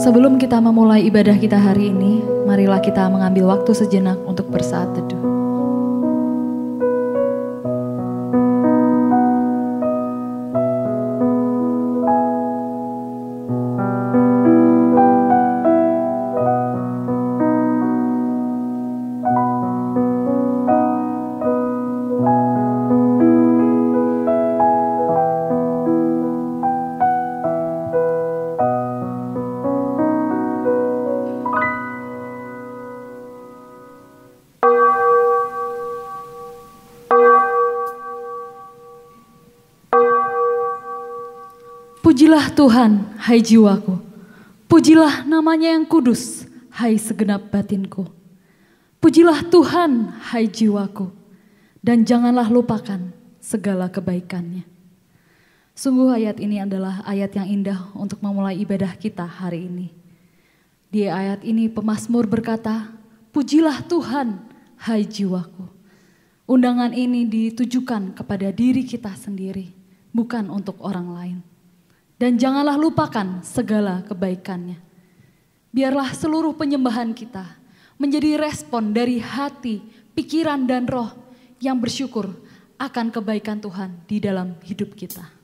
Sebelum kita memulai ibadah kita hari ini, marilah kita mengambil waktu sejenak untuk bersaat teduh. Pujilah Tuhan, hai jiwaku. Pujilah namanya yang kudus, hai segenap batinku. Pujilah Tuhan, hai jiwaku. Dan janganlah lupakan segala kebaikannya. Sungguh ayat ini adalah ayat yang indah untuk memulai ibadah kita hari ini. Di ayat ini pemazmur berkata, pujilah Tuhan, hai jiwaku. Undangan ini ditujukan kepada diri kita sendiri, bukan untuk orang lain. Dan janganlah lupakan segala kebaikannya. Biarlah seluruh penyembahan kita menjadi respon dari hati, pikiran, dan roh yang bersyukur akan kebaikan Tuhan di dalam hidup kita.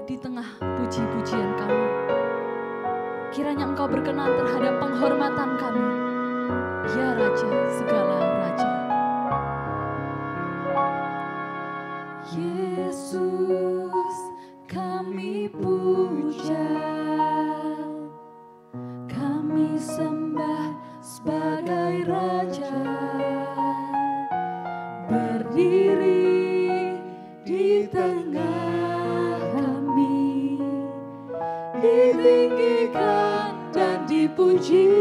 di tengah puji-pujian kami. Kiranya Engkau berkenan terhadap penghormatan kami, ya Raja segala raja. Yesus kami puja, kami sembah sebagai Raja, berdiri di tengah kami, ditinggikan dan dipuji.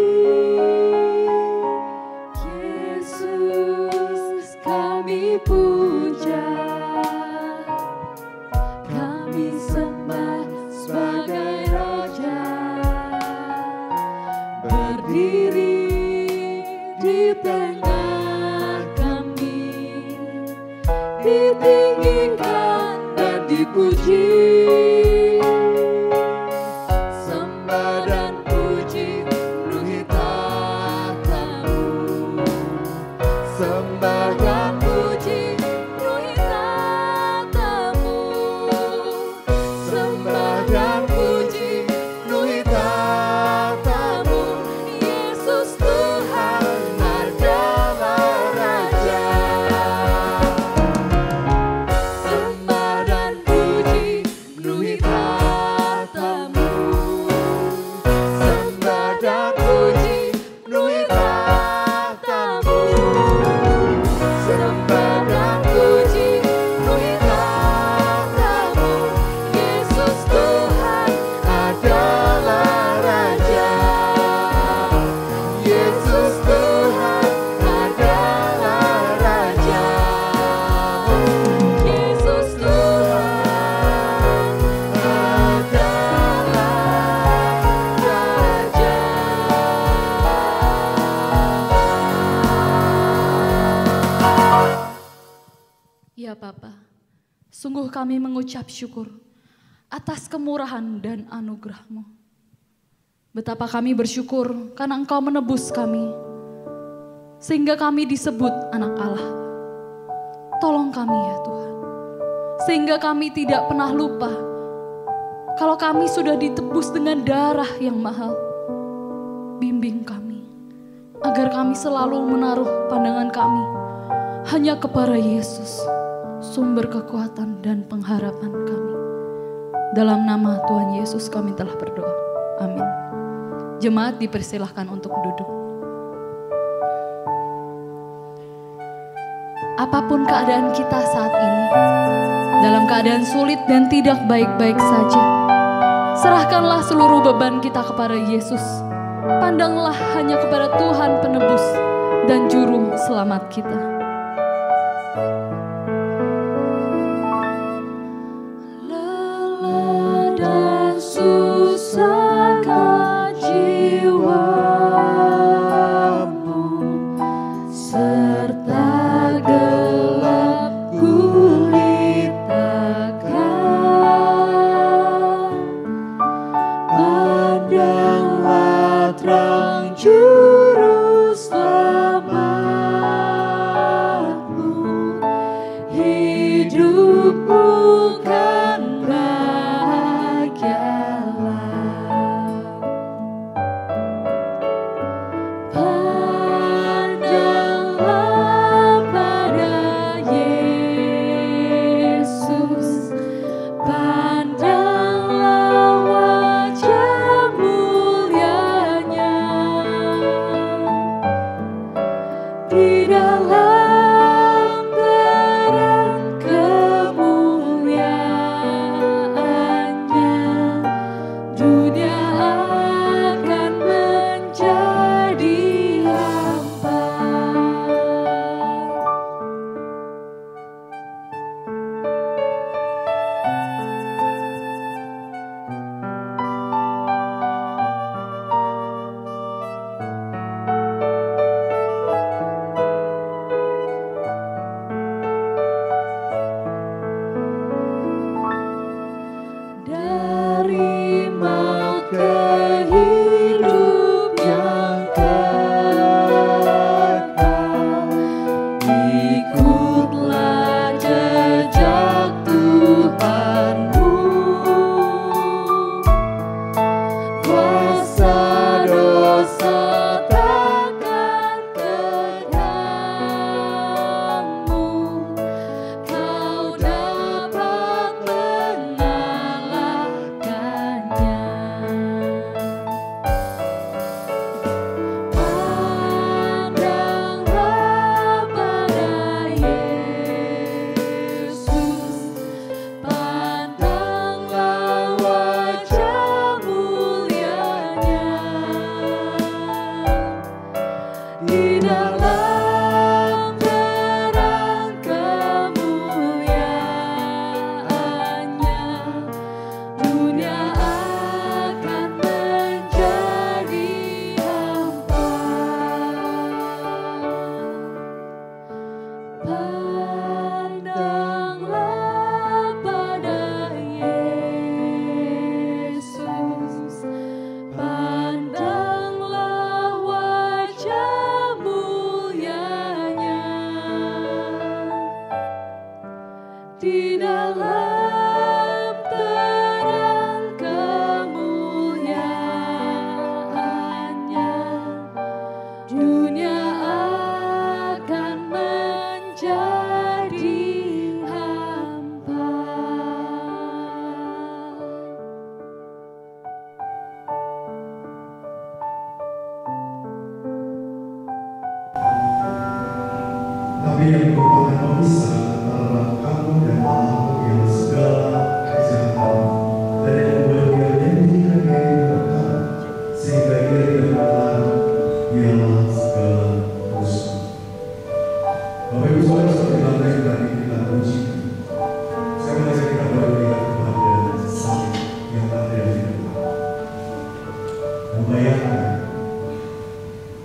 Yesus kami puja, kami sembah sebagai Raja, berdiri di tengah kami, ditinggikan dan dipuji. Sembah dan puji penuhi tahta-Mu, sembah dan puji penuhi tahta-Mu, sembah dan puji penuhi tahta-Mu. Yesus Tuhan adalah Raja. Sembah dan puji penuhi tahta-Mu, sembah dan puji penuhi tahta-Mu, sembah dan puji penuhi tahta-Mu. Yesus Tuhan adalah Raja. Yesus Tuhan adalah Raja. Yesus Tuhan adalah Raja. Ya Bapa, sungguh kami mengucap syukur atas kemurahan dan anugerah-Mu. Betapa kami bersyukur karena Engkau menebus kami, sehingga kami disebut anak Allah. Tolong kami ya Tuhan, sehingga kami tidak pernah lupa kalau kami sudah ditebus dengan darah yang mahal. Bimbing kami, agar kami selalu menaruh pandangan kami hanya kepada Yesus, sumber kekuatan dan pengharapan kami. Dalam nama Tuhan Yesus kami telah berdoa. Amin. Jemaat dipersilahkan untuk duduk. Apapun keadaan kita saat ini, dalam keadaan sulit dan tidak baik-baik saja, serahkanlah seluruh beban kita kepada Yesus. Pandanglah hanya kepada Tuhan penebus dan juru selamat kita. Lelah dan susahkah jiwamu, serta gelap gulitakan, pandanglah terang juru selamatmu, hidupmu kan bahagialah. Pandanglah pada Yesus, pandanglah wajah mulianya, di dalam terang kemuliaannya, dunia akan menjadi hampa. Dari maut ke hidup yang kekal, ikutlah jejak Tuhanmu, yang merupakan pemisah antara kamu dan Allahmu yang segala kejahatan, dan yang membuat dia menyembunyikan diri berkat, sehingga ia tidak bertahan, ialah segala dosa. Bapak Ibu Saudara, seperti lantai yang tadi kita puji, saya mengajak kita melihat kepada Sang yang ada di depan. Membayangkan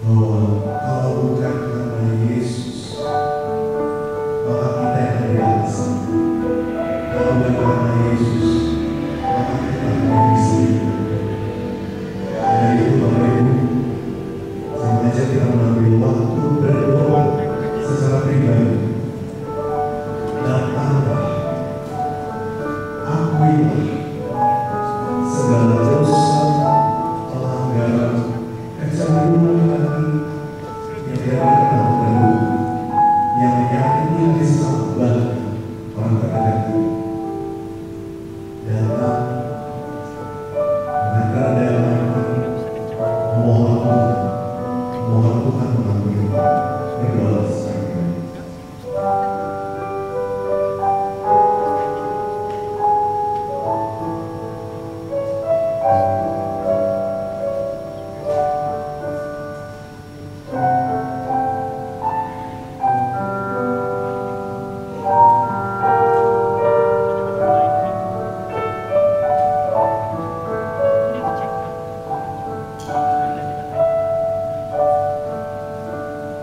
bahwa kalau bukan karena Yesus, maka kita yang ada di atas sana. Kalau bukan karena Yesus, maka kita tidak bisa hidup. Dari itu Bapak Ibu, saya mengajak kita mengambil waktu berdoa secara pribadi. Datanglah, akuilah segala dosa, pelanggaran, kecenderungan hati yang tidak berkenan dengan yang menyakiti hati sahabat orang terdekat kita. Datang dengan kerendahan hati, mohon Tuhan mengampuni kita. Berdoa sekali.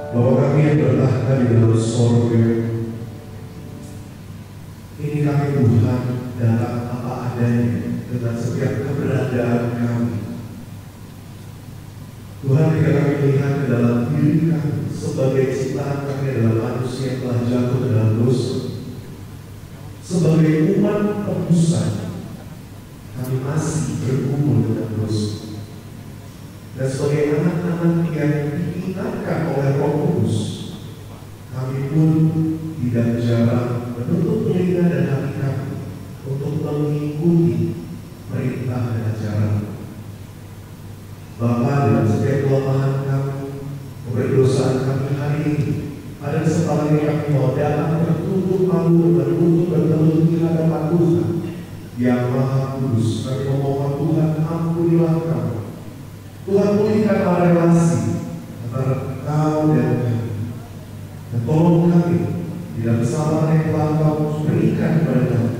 Bapa kami yang bertahta di dalam sorga, ini kami Tuhan dalam apa adanya dengan setiap keberadaan kami. Tuhan, jika kami melihat ke dalam diri kami sebagai ciptaan kami adalah manusia yang telah jatuh ke dalam dosa, sebagai umat tebusan kami masih bergumul dengan dosa, dan sebagai anak-anak yang diingatkan oleh Roh Kudus, kami pun tidak jarang menutup telinga dan hati kami untuk mengikuti perintah dan ajaran. Bapa, dalam setiap kelemahan kami, keberdosaan kami hari ini, ada kesempatan yang kami mau datang bertutup malu dan untuk bertelut di hadapan Tuhan yang Maha Kudus. Kami memohon Tuhan, ampunilah kami. Tuhan, pulihkan relasi antara Kau dan kami, dan tolong kami di dalam kesalahan yang telah Kau berikan kepada kami.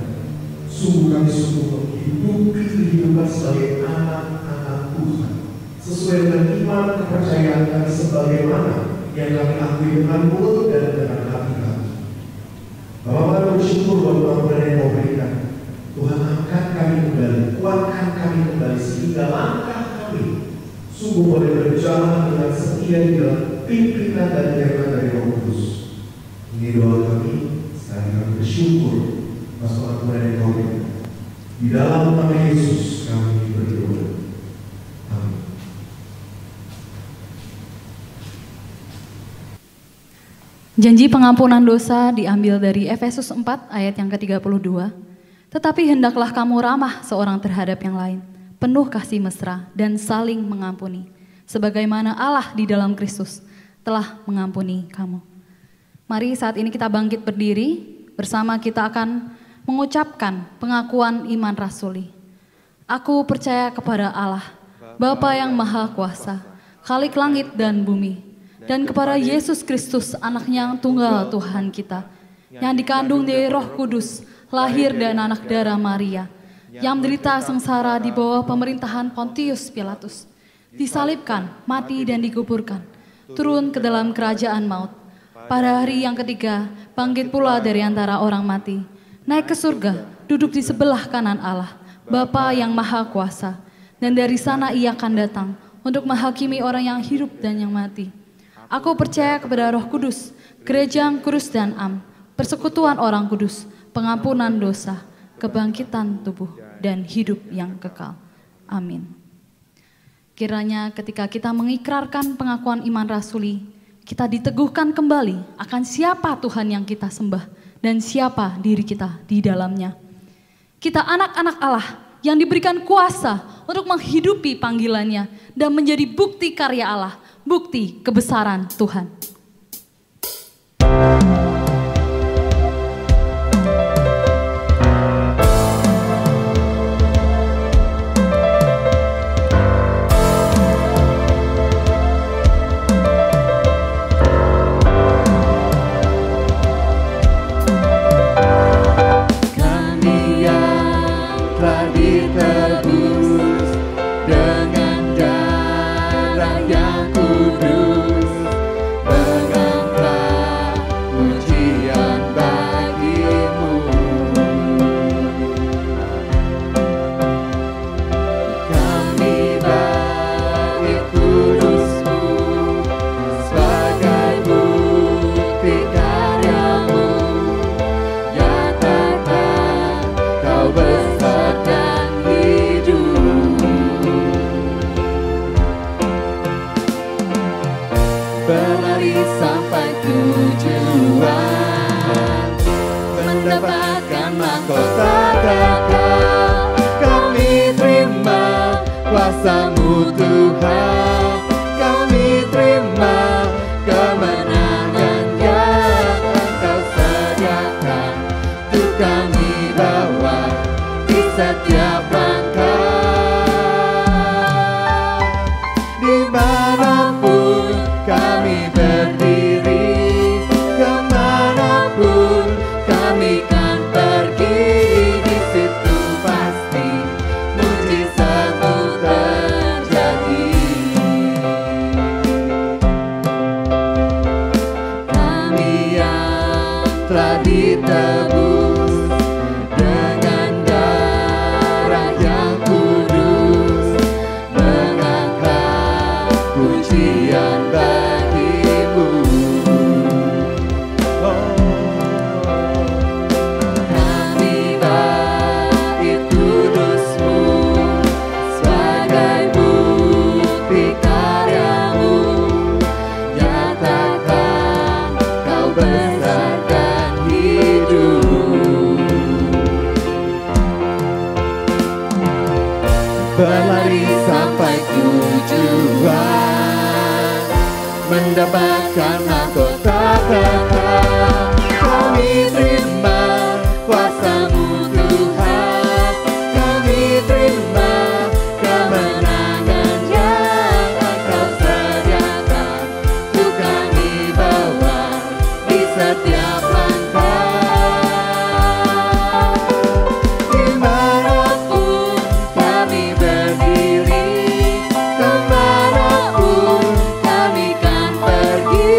Sungguh kami menghidupi kehidupan sebagai anak-anak Tuhan sesuai dengan iman kepercayaan kami sebagaimana yang kami akui dengan mulut dan dengan hati kami. Bapak, kami bersyukur bahwa pengampunan yang Kau berikan. Tuhan, angkat kami kembali, kuatkan kami kembali sehingga langkah kami sungguh boleh berjalan dengan setia di dalam pimpinan dan bimbingan dari Roh Kudus. Ini doa kami, sekali kami bersyukur atas pengampunan yang Kau berikan. Di dalam nama Yesus kami berdoa. Amin. Janji pengampunan dosa diambil dari Efesus 4 ayat yang ke-32. Tetapi hendaklah kamu ramah seorang terhadap yang lain, penuh kasih mesra dan saling mengampuni, sebagaimana Allah di dalam Kristus telah mengampuni kamu. Mari saat ini kita bangkit berdiri, bersama kita akan mengucapkan pengakuan iman rasuli. Aku percaya kepada Allah, Bapa yang Maha Kuasa, Khalik langit dan bumi, dan kepada Yesus Kristus, anaknya yang tunggal Tuhan kita, yang dikandung dari Roh Kudus, lahir dan anak darah Maria, yang menderita sengsara di bawah pemerintahan Pontius Pilatus, disalibkan, mati dan dikuburkan, turun ke dalam kerajaan maut. Pada hari yang ketiga, bangkit pula dari antara orang mati, naik ke surga, duduk di sebelah kanan Allah, Bapa yang Maha Kuasa, dan dari sana Ia akan datang untuk menghakimi orang yang hidup dan yang mati. Aku percaya kepada Roh Kudus, gereja yang kudus dan am, persekutuan orang kudus, pengampunan dosa, kebangkitan tubuh, dan hidup yang kekal. Amin. Kiranya ketika kita mengikrarkan pengakuan iman rasuli, kita diteguhkan kembali akan siapa Tuhan yang kita sembah dan siapa diri kita di dalamnya. Kita anak-anak Allah yang diberikan kuasa untuk menghidupi panggilannya dan menjadi bukti karya Allah, bukti kebesaran Tuhan. kuasa-Mu Tuhan, kami terima kemenangan yang Engkau sediakan, untuk kami bawa di setiap langkah. Dimanapun kami berdiri, kemanapun kami kan pergi, di situ pasti mujizat-Mu terjadi. Kami yang telah ditebus dengan darah yang kudus, mengangkat pujian bagi-Mu. Kami bait kudus-Mu sebagai bukti karya-Mu, nyatakan Kau besar dan hidup. Berlari sampai tujuan, mendapatkan mahkota kekal. Kami terima kuasa-Mu Tuhan, kami terima kemenangan yang Engkau sediakan, untuk kami bawa di setiap langkah. Dimanapun kami berdiri, kemanapun kami kan pergi,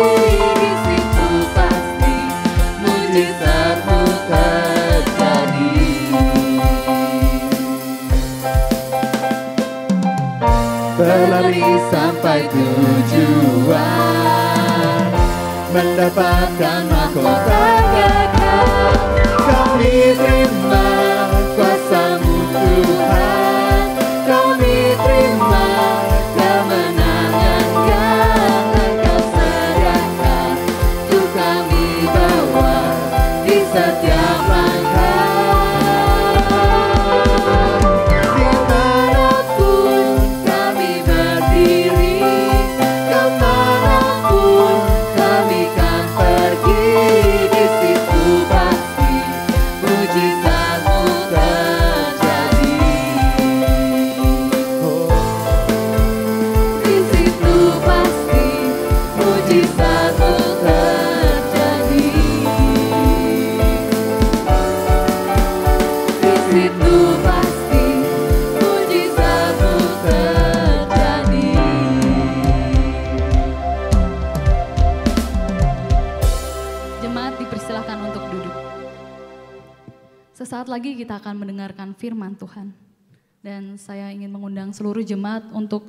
di situ pasti mujizat-Mu terjadi. Berlari sampai tujuan, mendapatkan mahkota kekal. Kami terima kuasa-Mu Tuhan, kami terima kemenangan yang Engkau sediakan, untuk kami bawa di setiap langkah. Dimanapun kami berdiri, kemanapun kami kan pergi, di situ pasti mujizat-Mu terjadi. Di situ pasti mujizat-Mu terjadi. Di situ pasti mujizat-Mu terjadi. Jemaat dipersilahkan untuk duduk. Sesaat lagi kita akan mendengarkan firman Tuhan. Dan saya ingin mengundang seluruh jemaat untuk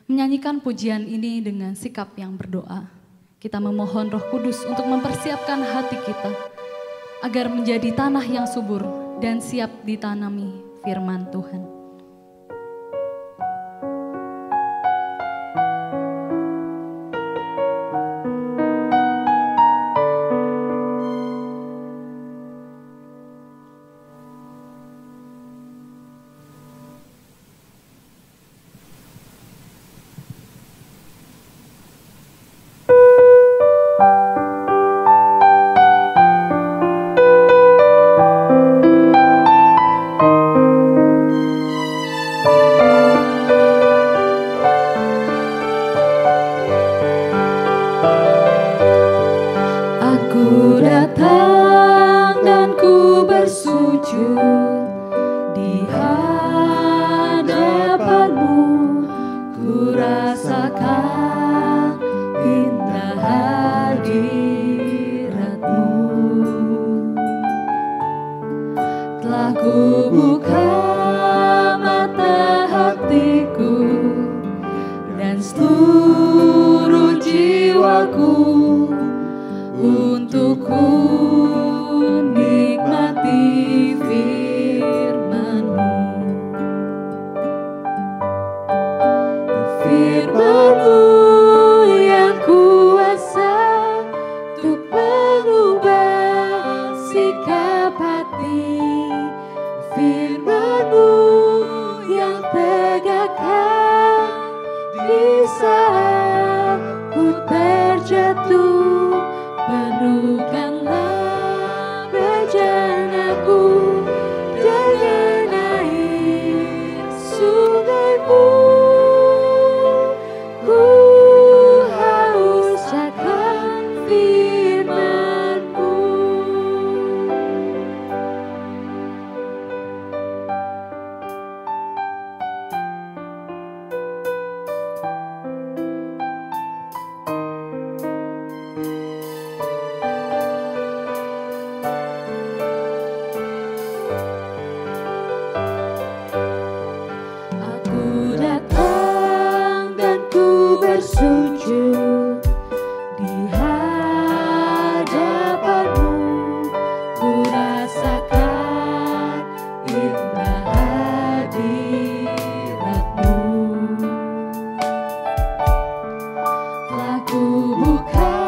menyanyikan pujian ini dengan sikap yang berdoa. Kita memohon Roh Kudus untuk mempersiapkan hati kita agar menjadi tanah yang subur dan siap ditanami firman Tuhan. Aku datang dan ku bersujud di hadapan-Mu, ku rasakan indah hadirat-Mu. Telah ku buka mata hatiku dan seluruh jiwaku untuk ku nikmati firman-Mu. Firman-Mu yang kuasa untuk mengubah sikap hati. Firman-Mu yang tegakkan Ku datang dan ku bersujud di hadapan-Mu. Ku rasakan indah hadirat-Mu. Telah ku buka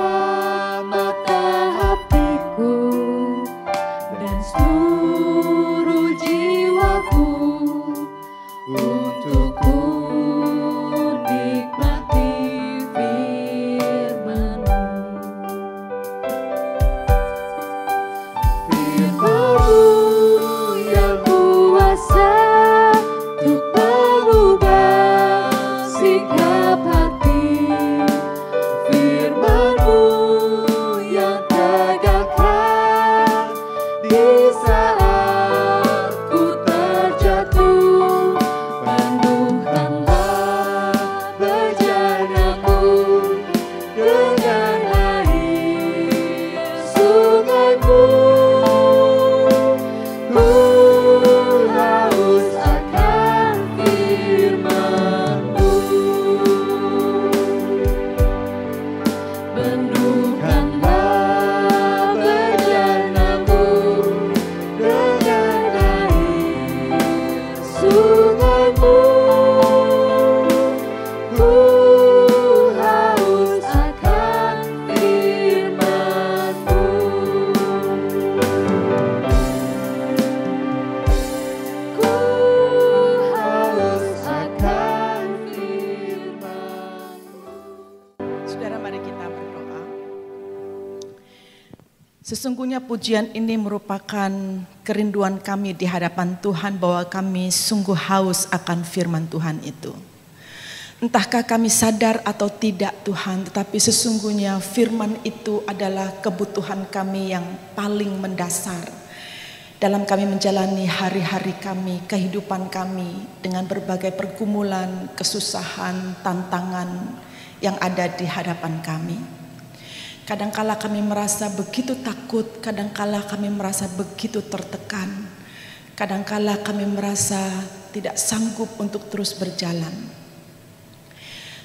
mata hatiku dan seluruh jiwaku untuk ku nikmati firman-Mu. Firman-Mu yang kuasa untuk mengubah sikap hati. Firman-Mu yang tegakkan di saat ku terjatuh. Penuhkanlah bejanaku dengan air sungai-Mu. Ku haus akan firman-Mu. Penuhkanlah bejanaku dengan air sungai-Mu. Ku haus akan firman-Mu. Ku haus akan firman-Mu. Saudara, mari kita berdoa. Sesungguhnya pujian ini merupakan kerinduan kami di hadapan Tuhan bahwa kami sungguh haus akan firman Tuhan itu. Entahkah kami sadar atau tidak Tuhan, tetapi sesungguhnya firman itu adalah kebutuhan kami yang paling mendasar dalam kami menjalani hari-hari kami, kehidupan kami dengan berbagai pergumulan, kesusahan, tantangan yang ada di hadapan kami. Kadangkala kami merasa begitu takut, kadangkala kami merasa begitu tertekan, kadangkala kami merasa tidak sanggup untuk terus berjalan.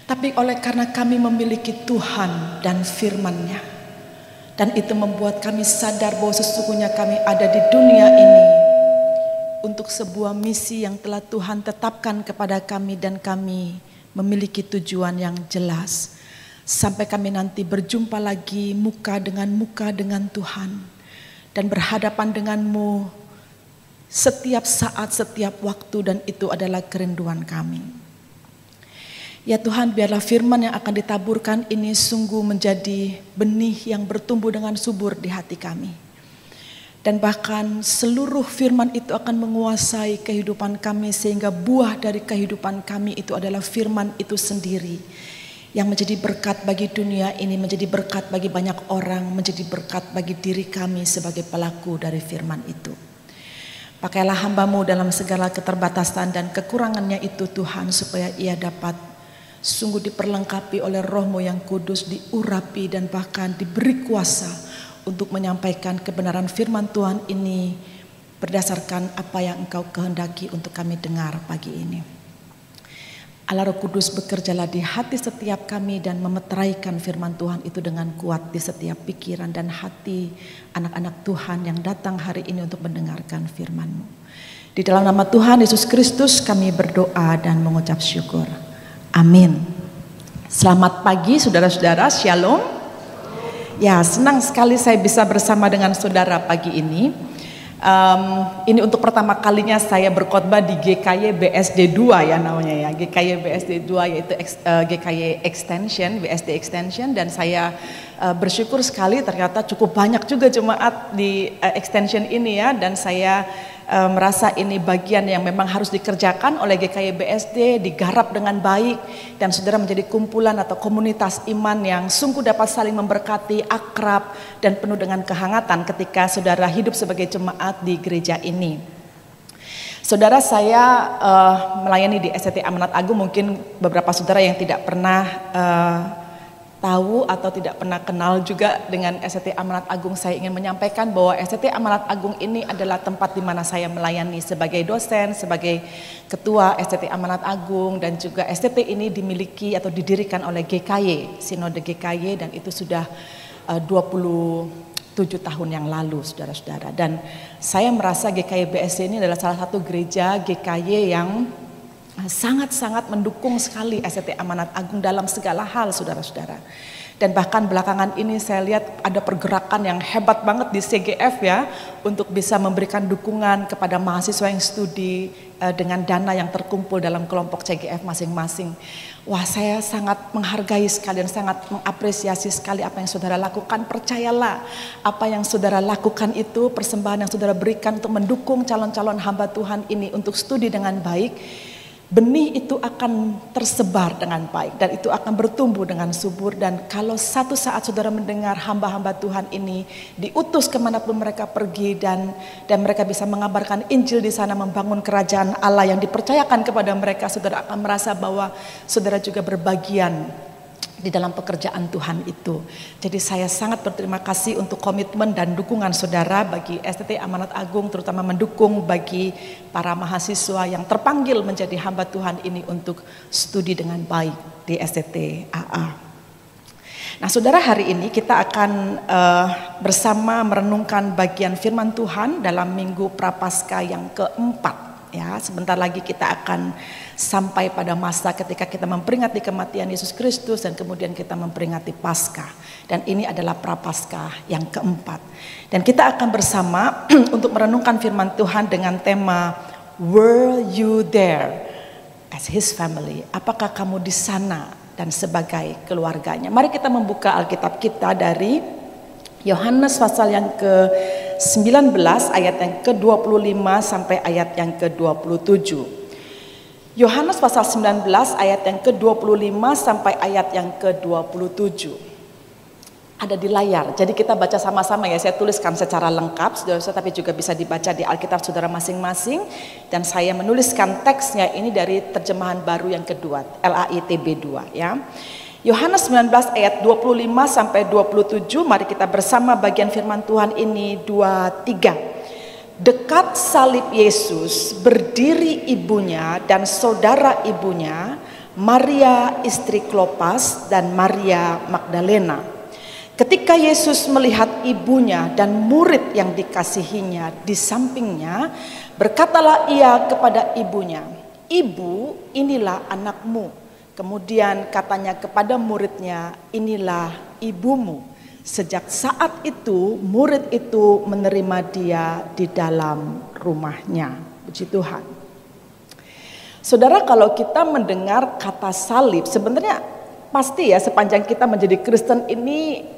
Tapi oleh karena kami memiliki Tuhan dan firman-Nya, dan itu membuat kami sadar bahwa sesungguhnya kami ada di dunia ini untuk sebuah misi yang telah Tuhan tetapkan kepada kami, dan kami memiliki tujuan yang jelas. Sampai kami nanti berjumpa lagi muka dengan Tuhan dan berhadapan dengan-Mu setiap saat, setiap waktu, dan itu adalah kerinduan kami. Ya Tuhan, biarlah firman yang akan ditaburkan ini sungguh menjadi benih yang bertumbuh dengan subur di hati kami. Dan bahkan seluruh firman itu akan menguasai kehidupan kami, sehingga buah dari kehidupan kami itu adalah firman itu sendiri, yang menjadi berkat bagi dunia ini, menjadi berkat bagi banyak orang, menjadi berkat bagi diri kami sebagai pelaku dari firman itu. Pakailah hamba-Mu dalam segala keterbatasan dan kekurangannya itu Tuhan, supaya ia dapat sungguh diperlengkapi oleh Roh-Mu yang kudus, diurapi dan bahkan diberi kuasa untuk menyampaikan kebenaran firman Tuhan ini berdasarkan apa yang Engkau kehendaki untuk kami dengar pagi ini. Allah Roh Kudus, bekerjalah di hati setiap kami dan memeteraikan firman Tuhan itu dengan kuat di setiap pikiran dan hati anak-anak Tuhan yang datang hari ini untuk mendengarkan firman-Mu. Di dalam nama Tuhan Yesus Kristus kami berdoa dan mengucap syukur. Amin. Selamat pagi saudara-saudara, shalom. Ya, senang sekali saya bisa bersama dengan saudara pagi ini. Ini untuk pertama kalinya saya berkhotbah di GKY BSD 2 ya namanya ya, GKY BSD 2 yaitu GKY Extension, BSD Extension, dan saya bersyukur sekali ternyata cukup banyak juga jemaat di Extension ini ya, dan saya merasa ini bagian yang memang harus dikerjakan oleh GKY BSD, digarap dengan baik, dan saudara menjadi kumpulan atau komunitas iman yang sungguh dapat saling memberkati, akrab, dan penuh dengan kehangatan ketika saudara hidup sebagai jemaat di gereja ini. Saudara, saya melayani di STT Amanat Agung, mungkin beberapa saudara yang tidak pernah tahu atau tidak pernah kenal juga dengan STT Amanat Agung, saya ingin menyampaikan bahwa STT Amanat Agung ini adalah tempat di mana saya melayani sebagai dosen, sebagai ketua STT Amanat Agung, dan juga STT ini dimiliki atau didirikan oleh GKY, Sinode GKY, dan itu sudah 27 tahun yang lalu, saudara-saudara. Dan saya merasa GKY BSD ini adalah salah satu gereja GKY yang sangat-sangat mendukung sekali STT Amanat Agung dalam segala hal, saudara-saudara. Dan bahkan belakangan ini saya lihat ada pergerakan yang hebat banget di CGF ya, untuk bisa memberikan dukungan kepada mahasiswa yang studi dengan dana yang terkumpul dalam kelompok CGF masing-masing. Wah, saya sangat menghargai sekali dan sangat mengapresiasi sekali apa yang saudara lakukan. Percayalah, apa yang saudara lakukan itu, persembahan yang saudara berikan untuk mendukung calon-calon hamba Tuhan ini untuk studi dengan baik, benih itu akan tersebar dengan baik dan itu akan bertumbuh dengan subur. Dan kalau satu saat saudara mendengar hamba-hamba Tuhan ini diutus kemanapun mereka pergi dan mereka bisa mengabarkan Injil di sana, membangun kerajaan Allah yang dipercayakan kepada mereka, saudara akan merasa bahwa saudara juga berbagian di dalam pekerjaan Tuhan itu. Jadi saya sangat berterima kasih untuk komitmen dan dukungan saudara bagi STT Amanat Agung, terutama mendukung bagi para mahasiswa yang terpanggil menjadi hamba Tuhan ini untuk studi dengan baik di STT AA. Nah, saudara, hari ini kita akan bersama merenungkan bagian firman Tuhan dalam Minggu Prapaskah yang keempat. Ya, sebentar lagi kita akan sampai pada masa ketika kita memperingati kematian Yesus Kristus dan kemudian kita memperingati Paskah. Dan ini adalah Prapaskah yang keempat. Dan kita akan bersama untuk merenungkan firman Tuhan dengan tema Were You There as His Family? Apakah kamu di sana dan sebagai keluarganya? Mari kita membuka Alkitab kita dari Yohanes pasal yang ke-19 ayat yang ke-25 sampai ayat yang ke-27. Yohanes pasal 19 ayat yang ke-25 sampai ayat yang ke-27. Ada di layar, jadi kita baca sama-sama ya. Saya tuliskan secara lengkap, saudara-saudara, tapi juga bisa dibaca di Alkitab saudara masing-masing. Dan saya menuliskan teksnya ini dari terjemahan baru yang kedua, LAITB 2 ya. Yohanes 19 ayat 25 sampai 27, mari kita bersama bagian firman Tuhan ini 2-3. Dekat salib Yesus berdiri ibunya dan saudara ibunya, Maria istri Klopas dan Maria Magdalena. Ketika Yesus melihat ibunya dan murid yang dikasihinya di sampingnya, berkatalah ia kepada ibunya, "Ibu, inilah anakmu." Kemudian katanya kepada muridnya, "Inilah ibumu." Sejak saat itu murid itu menerima dia di dalam rumahnya. Puji Tuhan. Saudara, kalau kita mendengar kata salib, sebenarnya pasti ya sepanjang kita menjadi Kristen ini,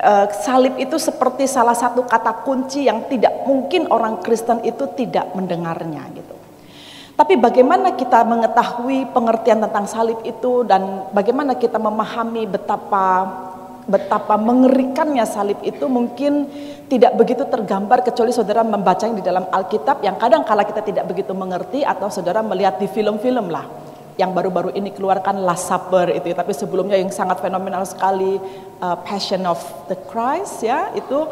salib itu seperti salah satu kata kunci yang tidak mungkin orang Kristen itu tidak mendengarnya gitu. Tapi bagaimana kita mengetahui pengertian tentang salib itu dan bagaimana kita memahami betapa mengerikannya salib itu mungkin tidak begitu tergambar kecuali saudara membacanya di dalam Alkitab yang kadang kala kita tidak begitu mengerti atau saudara melihat di film-film lah. Yang baru-baru ini keluarkan Last Supper itu, tapi sebelumnya yang sangat fenomenal sekali Passion of the Christ ya, itu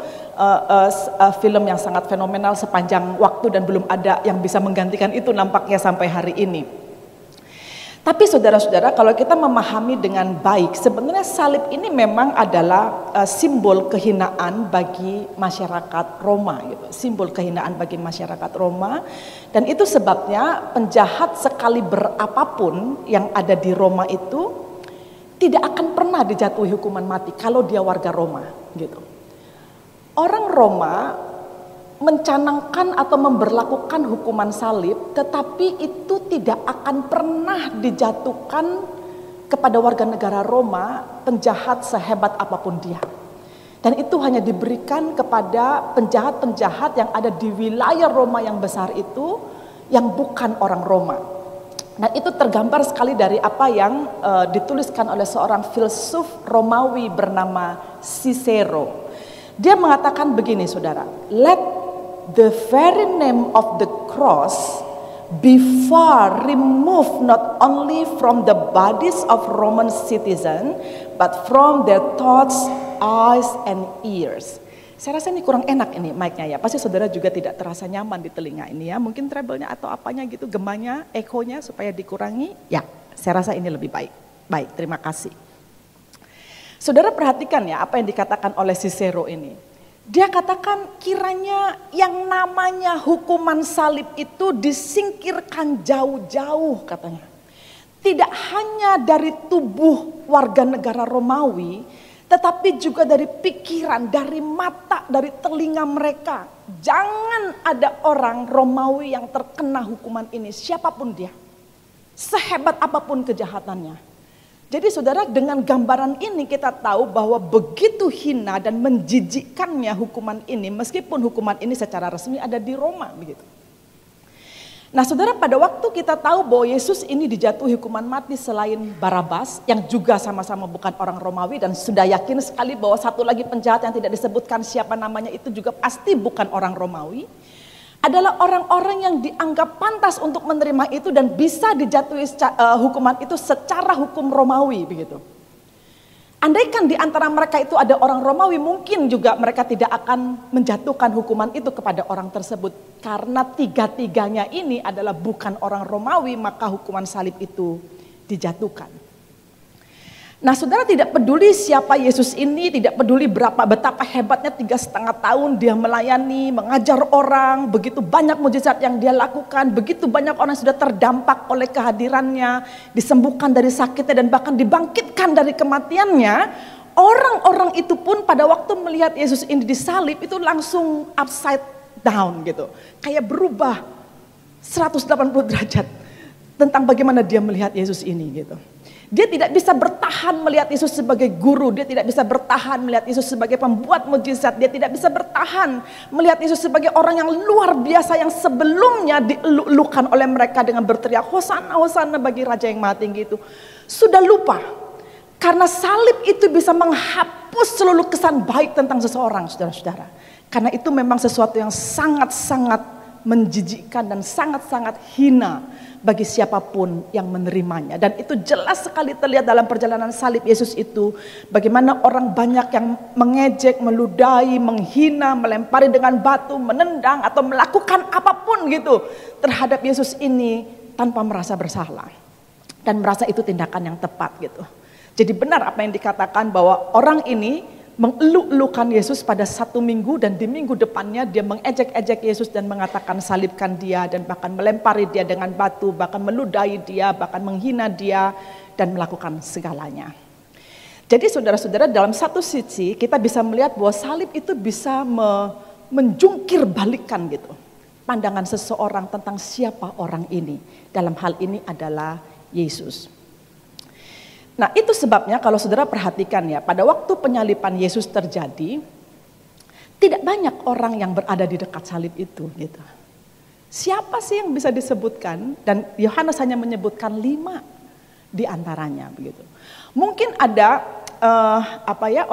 film yang sangat fenomenal sepanjang waktu dan belum ada yang bisa menggantikan itu nampaknya sampai hari ini. Tapi saudara-saudara, kalau kita memahami dengan baik, sebenarnya salib ini memang adalah simbol kehinaan bagi masyarakat Roma gitu. Simbol kehinaan bagi masyarakat Roma. Dan itu sebabnya penjahat sekali berapapun yang ada di Roma itu tidak akan pernah dijatuhi hukuman mati kalau dia warga Roma gitu. Orang Roma mencanangkan atau memberlakukan hukuman salib, tetapi itu tidak akan pernah dijatuhkan kepada warga negara Roma, penjahat sehebat apapun dia. Dan itu hanya diberikan kepada penjahat-penjahat yang ada di wilayah Roma yang besar itu, yang bukan orang Roma. Nah, itu tergambar sekali dari apa yang dituliskan oleh seorang filsuf Romawi bernama Cicero. Dia mengatakan begini, saudara, "Let the very name of the cross be far removed not only from the bodies of Roman citizens, but from their thoughts, eyes, and ears. Saya rasa ini kurang enak ini mic-nya ya. Pasti saudara juga tidak terasa nyaman di telinga ini ya. Mungkin treble-nya atau apanya gitu, gemanya, echonya supaya dikurangi. Ya, saya rasa ini lebih baik. Baik, terima kasih. Saudara perhatikan ya apa yang dikatakan oleh Cicero ini. Dia katakan kiranya yang namanya hukuman salib itu disingkirkan jauh-jauh katanya. Tidak hanya dari tubuh warga negara Romawi, tetapi juga dari pikiran, dari mata, dari telinga mereka. Jangan ada orang Romawi yang terkena hukuman ini, siapapun dia. Sehebat apapun kejahatannya. Jadi saudara, dengan gambaran ini kita tahu bahwa begitu hina dan menjijikkannya hukuman ini, meskipun hukuman ini secara resmi ada di Roma begitu. Nah saudara, pada waktu kita tahu bahwa Yesus ini dijatuhi hukuman mati selain Barabas yang juga sama-sama bukan orang Romawi, dan sudah yakin sekali bahwa satu lagi penjahat yang tidak disebutkan siapa namanya itu juga pasti bukan orang Romawi, adalah orang-orang yang dianggap pantas untuk menerima itu dan bisa dijatuhi hukuman itu secara hukum Romawi begitu. Andaikan di antara mereka itu ada orang Romawi, mungkin juga mereka tidak akan menjatuhkan hukuman itu kepada orang tersebut. Karena tiga-tiganya ini adalah bukan orang Romawi, maka hukuman salib itu dijatuhkan. Nah saudara, tidak peduli siapa Yesus ini, tidak peduli betapa hebatnya 3,5 tahun dia melayani, mengajar orang, begitu banyak mujizat yang dia lakukan, begitu banyak orang yang sudah terdampak oleh kehadirannya, disembuhkan dari sakitnya dan bahkan dibangkitkan dari kematiannya. Orang-orang itu pun pada waktu melihat Yesus ini disalib itu langsung upside down gitu. Kayak berubah 180 derajat tentang bagaimana dia melihat Yesus ini gitu. Dia tidak bisa bertahan melihat Yesus sebagai guru, dia tidak bisa bertahan melihat Yesus sebagai pembuat mujizat, dia tidak bisa bertahan melihat Yesus sebagai orang yang luar biasa yang sebelumnya dielulukan oleh mereka dengan berteriak Hosana, Hosana bagi Raja yang Maha Tinggi itu. Sudah lupa, karena salib itu bisa menghapus seluruh kesan baik tentang seseorang, saudara-saudara. Karena itu memang sesuatu yang sangat-sangat menjijikkan dan sangat-sangat hina bagi siapapun yang menerimanya. Dan itu jelas sekali terlihat dalam perjalanan salib Yesus itu. Bagaimana orang banyak yang mengejek, meludahi, menghina, melempari dengan batu, menendang atau melakukan apapun gitu terhadap Yesus ini tanpa merasa bersalah. Dan merasa itu tindakan yang tepat gitu. Jadi benar apa yang dikatakan bahwa orang ini mengeluk-elukan Yesus pada 1 minggu dan di minggu depannya dia mengejek-ejek Yesus dan mengatakan salibkan dia dan bahkan melempari dia dengan batu, bahkan meludahi dia, bahkan menghina dia dan melakukan segalanya. Jadi saudara-saudara, dalam satu sisi kita bisa melihat bahwa salib itu bisa menjungkir balikan gitu pandangan seseorang tentang siapa orang ini. Dalam hal ini adalah Yesus. Nah itu sebabnya kalau saudara perhatikan ya, pada waktu penyaliban Yesus terjadi, tidak banyak orang yang berada di dekat salib itu gitu. Siapa sih yang bisa disebutkan? Dan Yohanes hanya menyebutkan 5 di antaranya begitu. Mungkin ada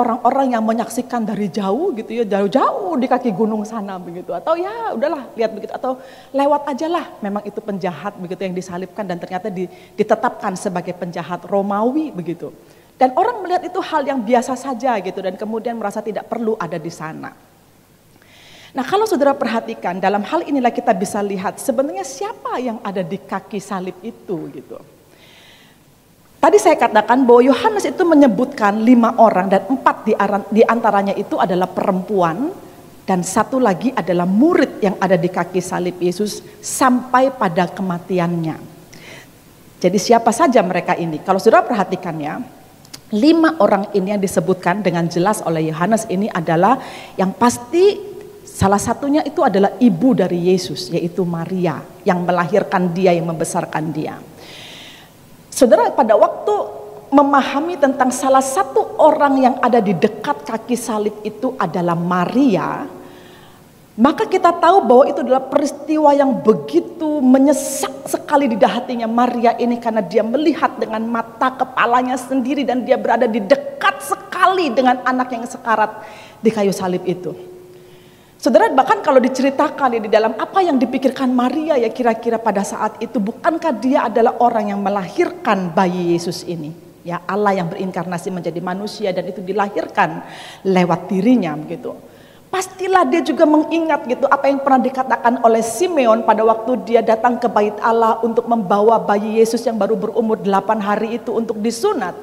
orang-orang yang menyaksikan dari jauh gitu ya, jauh-jauh di kaki gunung sana begitu, atau ya udahlah lihat begitu, atau lewat aja lah, memang itu penjahat begitu yang disalibkan dan ternyata ditetapkan sebagai penjahat Romawi begitu. Dan orang melihat itu hal yang biasa saja gitu dan kemudian merasa tidak perlu ada di sana. Nah kalau saudara perhatikan, dalam hal inilah kita bisa lihat sebenarnya siapa yang ada di kaki salib itu gitu. Tadi saya katakan bahwa Yohanes itu menyebutkan 5 orang dan 4 di antaranya itu adalah perempuan dan 1 lagi adalah murid yang ada di kaki salib Yesus sampai pada kematiannya. Jadi siapa saja mereka ini? Kalau saudara perhatikannya, 5 orang ini yang disebutkan dengan jelas oleh Yohanes ini adalah yang pasti salah satunya itu adalah ibu dari Yesus, yaitu Maria yang melahirkan dia, yang membesarkan dia. Saudara, pada waktu memahami tentang salah satu orang yang ada di dekat kaki salib itu adalah Maria, maka kita tahu bahwa itu adalah peristiwa yang begitu menyesak sekali di hatinya Maria ini, karena dia melihat dengan mata kepalanya sendiri dan dia berada di dekat sekali dengan anak yang sekarat di kayu salib itu. Saudara, bahkan kalau diceritakan ya, di dalam apa yang dipikirkan Maria ya kira-kira pada saat itu, bukankah dia adalah orang yang melahirkan bayi Yesus ini? Ya, Allah yang berinkarnasi menjadi manusia dan itu dilahirkan lewat dirinya begitu. Pastilah dia juga mengingat gitu apa yang pernah dikatakan oleh Simeon pada waktu dia datang ke bait Allah untuk membawa bayi Yesus yang baru berumur 8 hari itu untuk disunat.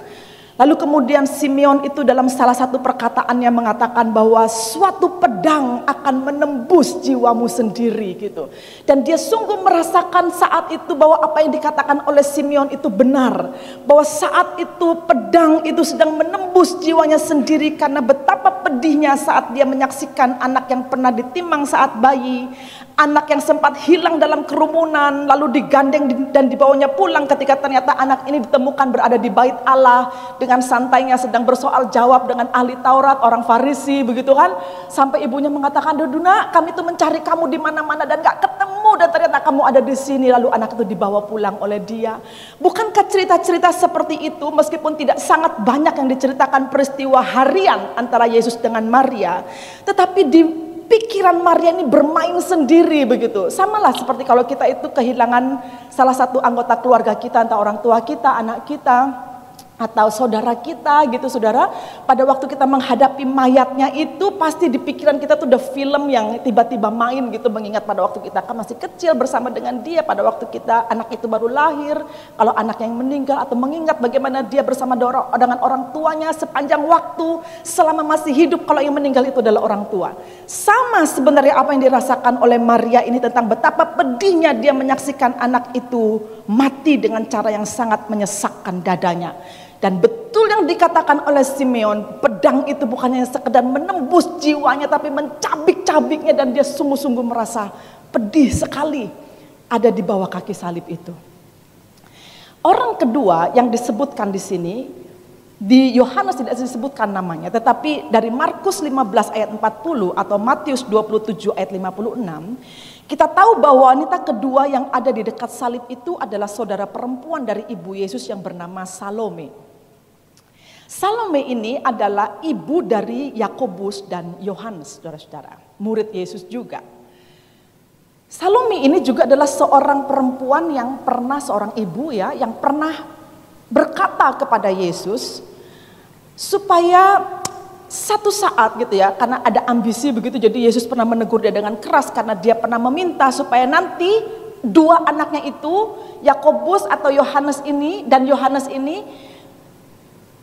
Lalu kemudian Simeon itu dalam salah satu perkataannya mengatakan bahwa suatu pedang akan menembus jiwamu sendiri gitu. Dan dia sungguh merasakan saat itu bahwa apa yang dikatakan oleh Simeon itu benar. Bahwa saat itu pedang itu sedang menembus jiwanya sendiri karena betapa pedihnya saat dia menyaksikan anak yang pernah ditimang saat bayi. Anak yang sempat hilang dalam kerumunan lalu digandeng dan dibawanya pulang ketika ternyata anak ini ditemukan berada di bait Allah dengan santainya sedang bersoal jawab dengan ahli Taurat, orang Farisi begitu kan. Sampai ibunya mengatakan, "Duduna, kami itu mencari kamu di mana-mana dan gak ketemu dan ternyata kamu ada di sini." Lalu anak itu dibawa pulang oleh dia. Bukankah cerita-cerita seperti itu meskipun tidak sangat banyak yang diceritakan peristiwa harian antara Yesus dengan Maria, tetapi di pikiran Maria ini bermain sendiri begitu. Samalah seperti kalau kita itu kehilangan salah satu anggota keluarga kita, entah orang tua kita, anak kita, atau saudara kita gitu saudara. Pada waktu kita menghadapi mayatnya itu pasti di pikiran kita tuh udah film yang tiba-tiba main gitu. Mengingat pada waktu kita kan masih kecil bersama dengan dia, pada waktu kita anak itu baru lahir, kalau anak yang meninggal, atau mengingat bagaimana dia bersama dengan orang tuanya sepanjang waktu selama masih hidup, kalau yang meninggal itu adalah orang tua. Sama sebenarnya apa yang dirasakan oleh Maria ini tentang betapa pedihnya dia menyaksikan anak itu mati dengan cara yang sangat menyesakkan dadanya. Dan betul yang dikatakan oleh Simeon, pedang itu bukannya sekedar menembus jiwanya tapi mencabik-cabiknya, dan dia sungguh-sungguh merasa pedih sekali ada di bawah kaki salib itu. Orang kedua yang disebutkan di sini, di Yohanes tidak disebutkan namanya, tetapi dari Markus 15 ayat 40 atau Matius 27 ayat 56, kita tahu bahwa wanita kedua yang ada di dekat salib itu adalah saudara perempuan dari ibu Yesus yang bernama Salome. Salome ini adalah ibu dari Yakobus dan Yohanes, saudara-saudara, murid Yesus juga. Salome ini juga adalah seorang perempuan yang pernah, seorang ibu ya, yang pernah berkata kepada Yesus supaya satu saat gitu ya, karena ada ambisi begitu, jadi Yesus pernah menegur dia dengan keras karena dia pernah meminta supaya nanti dua anaknya itu, Yakobus atau Yohanes ini dan Yohanes ini,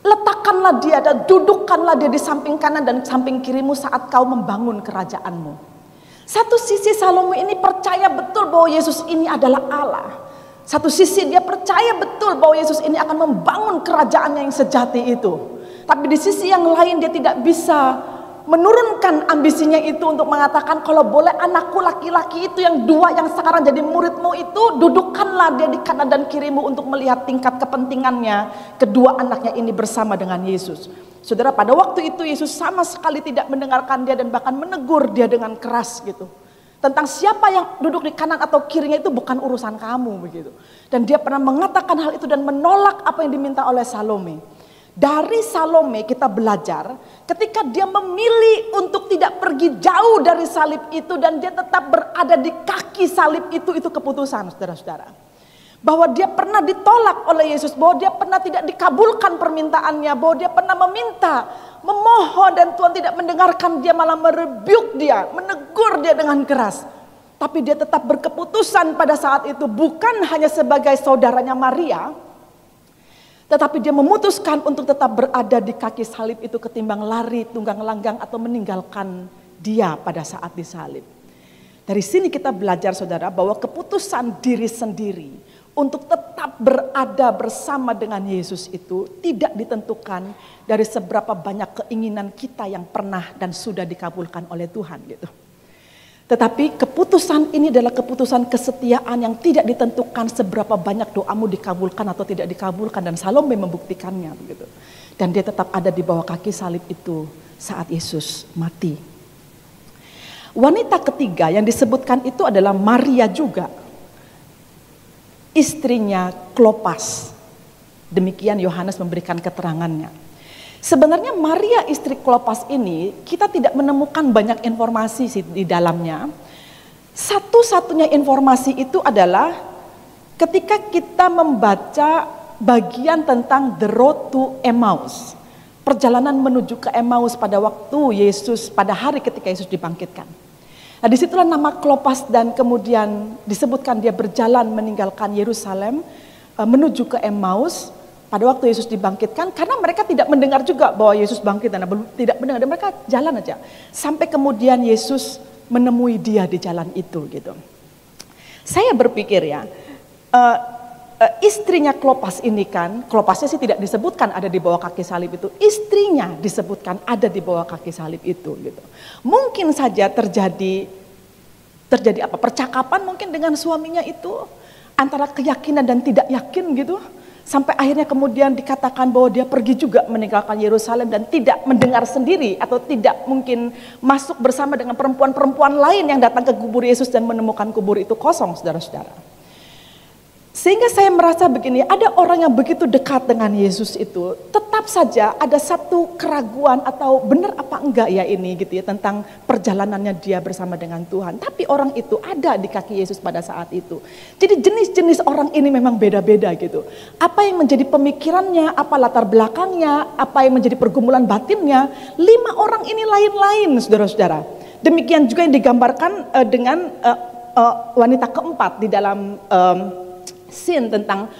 letakkanlah dia dan dudukkanlah dia di samping kanan dan samping kirimu saat kau membangun kerajaanmu. Satu sisi Salome ini percaya betul bahwa Yesus ini adalah Allah. Satu sisi dia percaya betul bahwa Yesus ini akan membangun kerajaannya yang sejati itu. Tapi di sisi yang lain dia tidak bisa menurunkan ambisinya itu untuk mengatakan, kalau boleh anakku laki-laki itu yang dua yang sekarang jadi muridmu itu, dudukkanlah dia di kanan dan kirimu untuk melihat tingkat kepentingannya kedua anaknya ini bersama dengan Yesus. Saudara, pada waktu itu Yesus sama sekali tidak mendengarkan dia dan bahkan menegur dia dengan keras gitu. Tentang siapa yang duduk di kanan atau kirinya itu bukan urusan kamu begitu. Dan dia pernah mengatakan hal itu dan menolak apa yang diminta oleh Salome. Dari Salome kita belajar ketika dia memilih untuk tidak pergi jauh dari salib itu dan dia tetap berada di kaki salib itu keputusan, saudara-saudara. Bahwa dia pernah ditolak oleh Yesus, bahwa dia pernah tidak dikabulkan permintaannya, bahwa dia pernah meminta, memohon dan Tuhan tidak mendengarkan dia, malah merebuke dia, menegur dia dengan keras. Tapi dia tetap berkeputusan pada saat itu bukan hanya sebagai saudaranya Maria, tetapi dia memutuskan untuk tetap berada di kaki salib itu ketimbang lari tunggang langgang atau meninggalkan dia pada saat disalib. Dari sini kita belajar saudara bahwa keputusan diri sendiri untuk tetap berada bersama dengan Yesus itu tidak ditentukan dari seberapa banyak keinginan kita yang pernah dan sudah dikabulkan oleh Tuhan gitu. Tetapi keputusan ini adalah keputusan kesetiaan yang tidak ditentukan seberapa banyak doamu dikabulkan atau tidak dikabulkan, dan Salome membuktikannya begitu. Dan dia tetap ada di bawah kaki salib itu saat Yesus mati. Wanita ketiga yang disebutkan itu adalah Maria juga, istrinya Klopas. Demikian Yohanes memberikan keterangannya. Sebenarnya Maria istri Klopas ini kita tidak menemukan banyak informasi sih di dalamnya. Satu-satunya informasi itu adalah ketika kita membaca bagian tentang the road to Emmaus. Perjalanan menuju ke Emmaus pada waktu Yesus, pada hari ketika Yesus dibangkitkan. Nah, disitulah nama Klopas dan kemudian disebutkan dia berjalan meninggalkan Yerusalem menuju ke Emmaus pada waktu Yesus dibangkitkan, karena mereka tidak mendengar juga bahwa Yesus bangkit dan tidak mendengar, dan mereka jalan aja sampai kemudian Yesus menemui dia di jalan itu gitu. Saya berpikir ya, istrinya Klopas ini kan, Klopasnya sih tidak disebutkan ada di bawah kaki salib itu, istrinya disebutkan ada di bawah kaki salib itu gitu. Mungkin saja terjadi apa, percakapan mungkin dengan suaminya itu, antara keyakinan dan tidak yakin gitu, sampai akhirnya kemudian dikatakan bahwa dia pergi juga meninggalkan Yerusalem dan tidak mendengar sendiri atau tidak mungkin masuk bersama dengan perempuan-perempuan lain yang datang ke kubur Yesus dan menemukan kubur itu kosong, saudara-saudara. Sehingga saya merasa begini, ada orang yang begitu dekat dengan Yesus itu, tetap saja ada satu keraguan atau benar apa enggak ya ini gitu ya, tentang perjalanannya dia bersama dengan Tuhan. Tapi orang itu ada di kaki Yesus pada saat itu. Jadi jenis-jenis orang ini memang beda-beda gitu. Apa yang menjadi pemikirannya, apa latar belakangnya, apa yang menjadi pergumulan batinnya, 5 orang ini lain-lain, saudara-saudara. Demikian juga yang digambarkan dengan wanita keempat di dalam scene tentang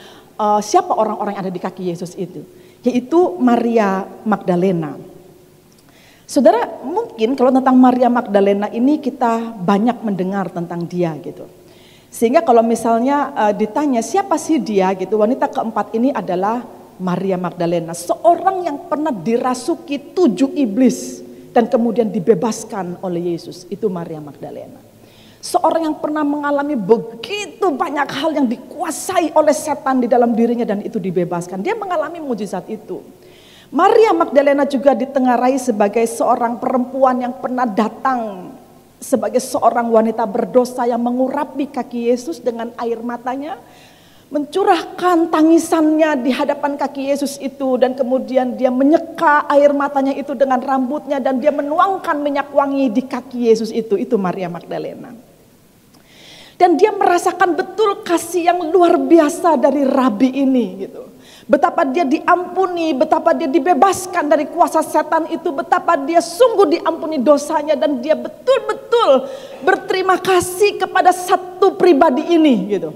siapa orang-orang yang ada di kaki Yesus itu, yaitu Maria Magdalena. Saudara, mungkin kalau tentang Maria Magdalena ini kita banyak mendengar tentang dia gitu. Sehingga kalau misalnya ditanya siapa sih dia gitu, wanita keempat ini adalah Maria Magdalena, seorang yang pernah dirasuki 7 iblis dan kemudian dibebaskan oleh Yesus, itu Maria Magdalena. Seorang yang pernah mengalami begitu banyak hal yang dikuasai oleh setan di dalam dirinya dan itu dibebaskan. Dia mengalami mujizat itu. Maria Magdalena juga ditengarai sebagai seorang perempuan yang pernah datang sebagai seorang wanita berdosa yang mengurapi kaki Yesus dengan air matanya, mencurahkan tangisannya di hadapan kaki Yesus itu, dan kemudian dia menyeka air matanya itu dengan rambutnya dan dia menuangkan minyak wangi di kaki Yesus itu Maria Magdalena. Dan dia merasakan betul kasih yang luar biasa dari rabi ini gitu. Betapa dia diampuni, betapa dia dibebaskan dari kuasa setan itu, betapa dia sungguh diampuni dosanya, dan dia betul-betul berterima kasih kepada satu pribadi ini gitu.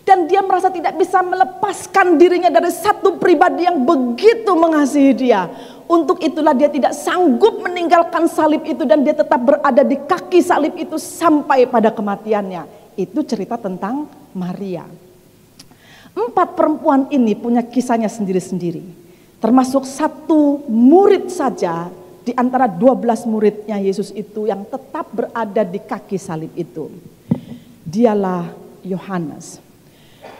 Dan dia merasa tidak bisa melepaskan dirinya dari satu pribadi yang begitu mengasihi dia. Untuk itulah dia tidak sanggup meninggalkan salib itu dan dia tetap berada di kaki salib itu sampai pada kematiannya. Itu cerita tentang Maria. 4 perempuan ini punya kisahnya sendiri-sendiri. Termasuk satu murid saja di antara 12 muridnya Yesus itu yang tetap berada di kaki salib itu. Dialah Yohanes.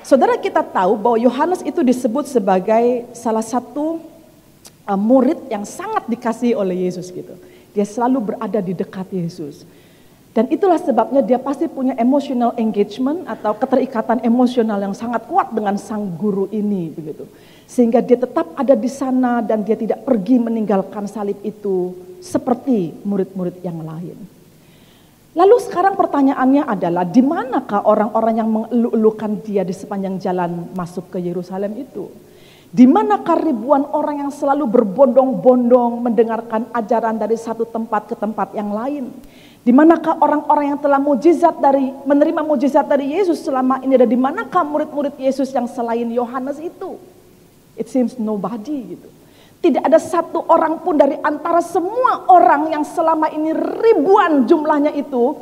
Saudara, kita tahu bahwa Yohanes itu disebut sebagai salah satu murid yang sangat dikasihi oleh Yesus gitu. Dia selalu berada di dekat Yesus. Dan itulah sebabnya dia pasti punya emotional engagement atau keterikatan emosional yang sangat kuat dengan sang guru ini begitu. Sehingga dia tetap ada di sana dan dia tidak pergi meninggalkan salib itu seperti murid-murid yang lain. Lalu sekarang pertanyaannya adalah, di manakah orang-orang yang mengeluh-elukan dia di sepanjang jalan masuk ke Yerusalem itu? Di manakah ribuan orang yang selalu berbondong-bondong mendengarkan ajaran dari satu tempat ke tempat yang lain? Di manakah orang-orang yang telah menerima mujizat dari Yesus selama ini, dan di manakah murid-murid Yesus yang selain Yohanes itu? It seems nobody gitu. Tidak ada satu orang pun dari antara semua orang yang selama ini ribuan jumlahnya itu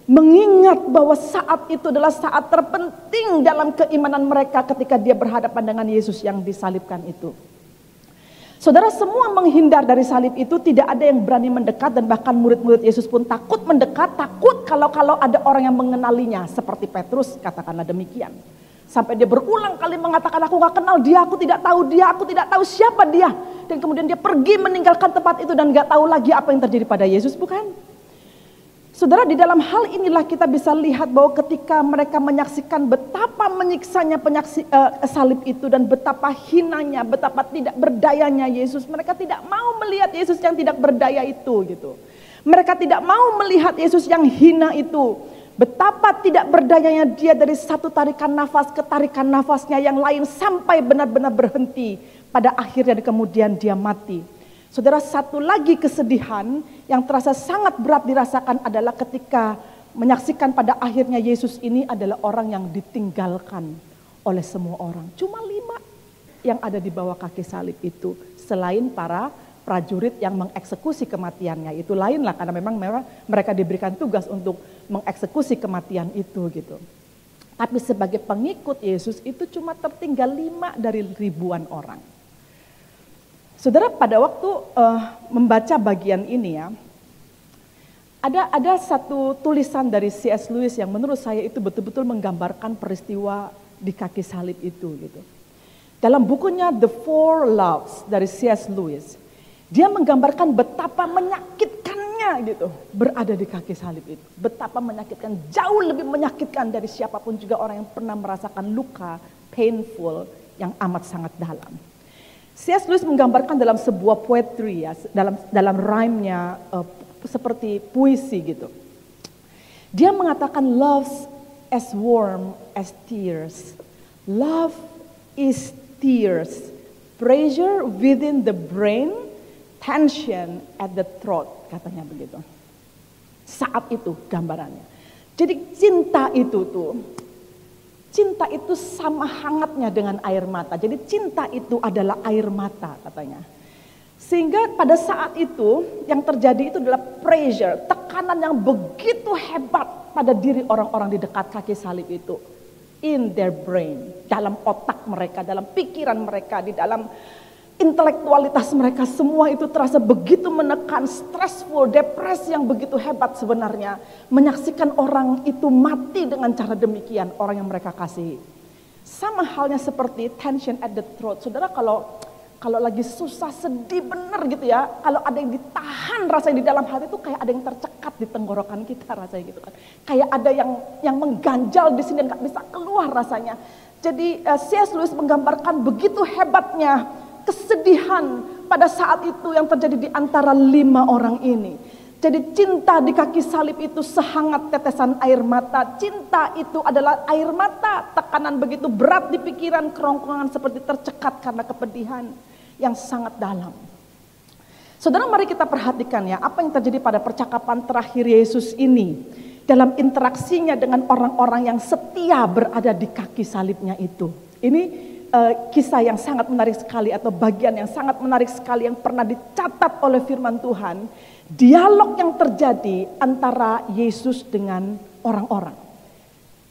mengingat bahwa saat itu adalah saat terpenting dalam keimanan mereka ketika dia berhadapan dengan Yesus yang disalibkan itu. Saudara, semua menghindar dari salib itu, tidak ada yang berani mendekat, dan bahkan murid-murid Yesus pun takut mendekat, takut kalau ada orang yang mengenalinya, seperti Petrus katakanlah demikian. Sampai dia berulang kali mengatakan, aku gak kenal dia, aku tidak tahu dia, aku tidak tahu siapa dia. Dan kemudian dia pergi meninggalkan tempat itu dan gak tahu lagi apa yang terjadi pada Yesus, bukan? Saudara, di dalam hal inilah kita bisa lihat bahwa ketika mereka menyaksikan betapa menyiksanya salib itu dan betapa hinanya, betapa tidak berdayanya Yesus, mereka tidak mau melihat Yesus yang tidak berdaya itu gitu. Mereka tidak mau melihat Yesus yang hina itu. Betapa tidak berdayanya dia dari satu tarikan nafas ke tarikan nafasnya yang lain sampai benar-benar berhenti. Pada akhirnya kemudian dia mati. Saudara, satu lagi kesedihan yang terasa sangat berat dirasakan adalah ketika menyaksikan pada akhirnya Yesus ini adalah orang yang ditinggalkan oleh semua orang. Cuma 5 yang ada di bawah kaki salib itu, selain para prajurit yang mengeksekusi kematiannya. Itu lainlah karena memang mereka diberikan tugas untuk mengeksekusi kematian itu gitu. Tapi sebagai pengikut Yesus itu cuma tertinggal 5 dari ribuan orang. Saudara, pada waktu membaca bagian ini ya, ada satu tulisan dari C.S. Lewis yang menurut saya itu betul-betul menggambarkan peristiwa di kaki salib itu gitu. Dalam bukunya The Four Loves dari C.S. Lewis, dia menggambarkan betapa menyakitkannya gitu berada di kaki salib itu. Betapa menyakitkan, jauh lebih menyakitkan dari siapapun juga orang yang pernah merasakan luka painful yang amat sangat dalam. C.S. Lewis menggambarkan dalam sebuah poetry ya, dalam rhyme-nya seperti puisi gitu. Dia mengatakan love's as warm as tears. Love is tears, pressure within the brain, tension at the throat, katanya begitu. Saat itu gambarannya. Jadi cinta itu sama hangatnya dengan air mata. Jadi cinta itu adalah air mata katanya. Sehingga pada saat itu yang terjadi itu adalah pressure, tekanan yang begitu hebat pada diri orang-orang di dekat kaki salib itu. In their brain, dalam otak mereka, dalam pikiran mereka, di dalam intelektualitas mereka, semua itu terasa begitu menekan, stressful, depresi yang begitu hebat sebenarnya. Menyaksikan orang itu mati dengan cara demikian, orang yang mereka kasihi. Sama halnya seperti tension at the throat. Saudara, kalau lagi susah, sedih bener gitu ya, kalau ada yang ditahan rasanya di dalam hati itu kayak ada yang tercekat di tenggorokan kita rasanya gitu kan. Kayak ada yang mengganjal di sini dan gak bisa keluar rasanya. Jadi C.S. Lewis menggambarkan begitu hebatnya kesedihan pada saat itu yang terjadi di antara 5 orang ini. Jadi cinta di kaki salib itu sehangat tetesan air mata. Cinta itu adalah air mata. Tekanan begitu berat di pikiran, kerongkongan seperti tercekat karena kepedihan yang sangat dalam. Saudara, mari kita perhatikan ya apa yang terjadi pada percakapan terakhir Yesus ini. Dalam interaksinya dengan orang-orang yang setia berada di kaki salibnya itu. Ini kisah yang sangat menarik sekali atau bagian yang sangat menarik sekali yang pernah dicatat oleh firman Tuhan. Dialog yang terjadi antara Yesus dengan orang-orang.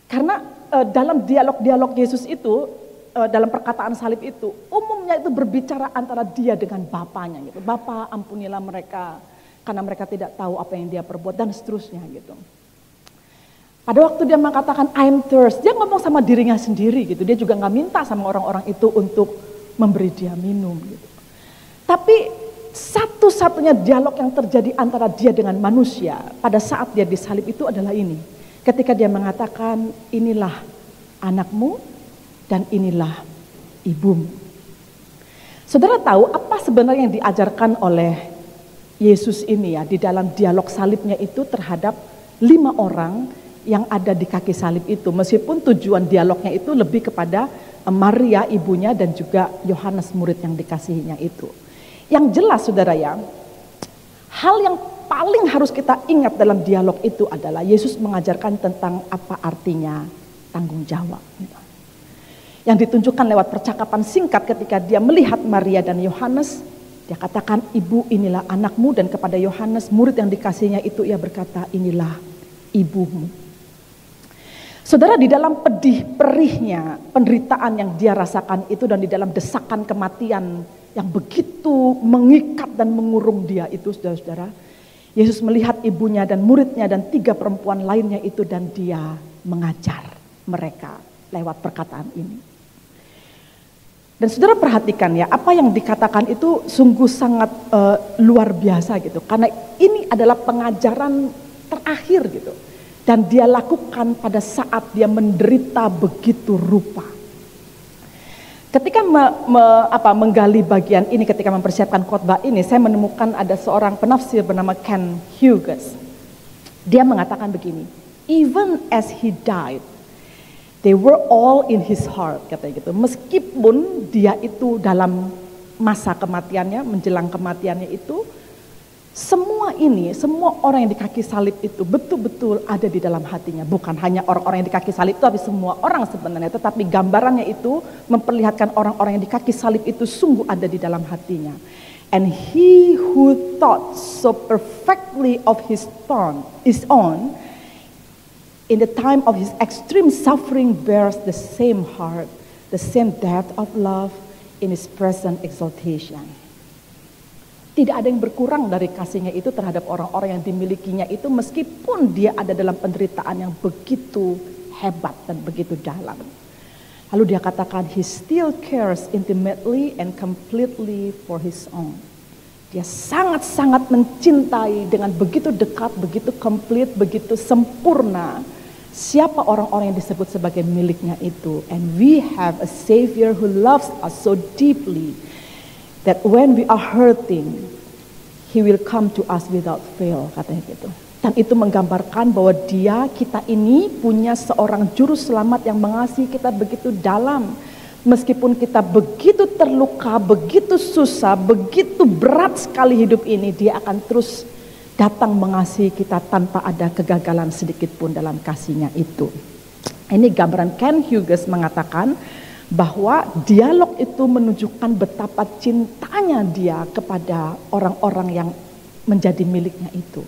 Karena dalam dialog-dialog Yesus itu, dalam perkataan salib itu, umumnya itu berbicara antara dia dengan Bapanya gitu. Bapa, ampunilah mereka karena mereka tidak tahu apa yang dia perbuat dan seterusnya gitu. Pada waktu dia mengatakan I'm thirst, dia ngomong sama dirinya sendiri gitu. Dia juga nggak minta sama orang-orang itu untuk memberi dia minum gitu. Tapi satu-satunya dialog yang terjadi antara dia dengan manusia pada saat dia disalib itu adalah ini. Ketika dia mengatakan inilah anakmu dan inilah ibumu. Saudara tahu apa sebenarnya yang diajarkan oleh Yesus ini ya di dalam dialog salibnya itu terhadap 5 orang yang ada di kaki salib itu, meskipun tujuan dialognya itu lebih kepada Maria ibunya dan juga Yohanes murid yang dikasihinya itu. Yang jelas saudara ya, hal yang paling harus kita ingat dalam dialog itu adalah Yesus mengajarkan tentang apa artinya tanggung jawab. Yang ditunjukkan lewat percakapan singkat ketika dia melihat Maria dan Yohanes, dia katakan ibu inilah anakmu, dan kepada Yohanes murid yang dikasihinya itu ia berkata inilah ibumu. Saudara, di dalam pedih perihnya penderitaan yang dia rasakan itu dan di dalam desakan kematian yang begitu mengikat dan mengurung dia itu saudara-saudara, Yesus melihat ibunya dan muridnya dan 3 perempuan lainnya itu dan dia mengajar mereka lewat perkataan ini. Dan saudara perhatikan ya, apa yang dikatakan itu sungguh sangat luar biasa gitu. Karena ini adalah pengajaran terakhir gitu. Dan dia lakukan pada saat dia menderita begitu rupa. Ketika menggali bagian ini, ketika mempersiapkan khotbah ini, saya menemukan ada seorang penafsir bernama Ken Hughes. Dia mengatakan begini, even as he died, they were all in his heart, katanya gitu. Meskipun dia itu dalam masa kematiannya, menjelang kematiannya itu, semua orang yang di kaki salib itu betul-betul ada di dalam hatinya. Bukan hanya orang-orang yang di kaki salib itu, tapi semua orang sebenarnya. Tetapi gambarannya itu memperlihatkan orang-orang yang di kaki salib itu sungguh ada di dalam hatinya. And he who thought so perfectly of his own, in the time of his extreme suffering bears the same heart, the same depth of love in his present exaltation. Tidak ada yang berkurang dari kasihnya itu terhadap orang-orang yang dimilikinya itu, meskipun dia ada dalam penderitaan yang begitu hebat dan begitu dalam. Lalu dia katakan, he still cares intimately and completely for his own. Dia sangat-sangat mencintai dengan begitu dekat, begitu komplit, begitu sempurna siapa orang-orang yang disebut sebagai miliknya itu. And we have a Savior who loves us so deeply that when we are hurting, He will come to us without fail, katanya gitu. Dan itu menggambarkan bahwa kita ini punya seorang juru selamat yang mengasihi kita begitu dalam. Meskipun kita begitu terluka, begitu susah, begitu berat sekali hidup ini, dia akan terus datang mengasihi kita tanpa ada kegagalan sedikit pun dalam kasihnya itu. Ini gambaran Ken Hughes mengatakan, bahwa dialog itu menunjukkan betapa cintanya dia kepada orang-orang yang menjadi miliknya itu.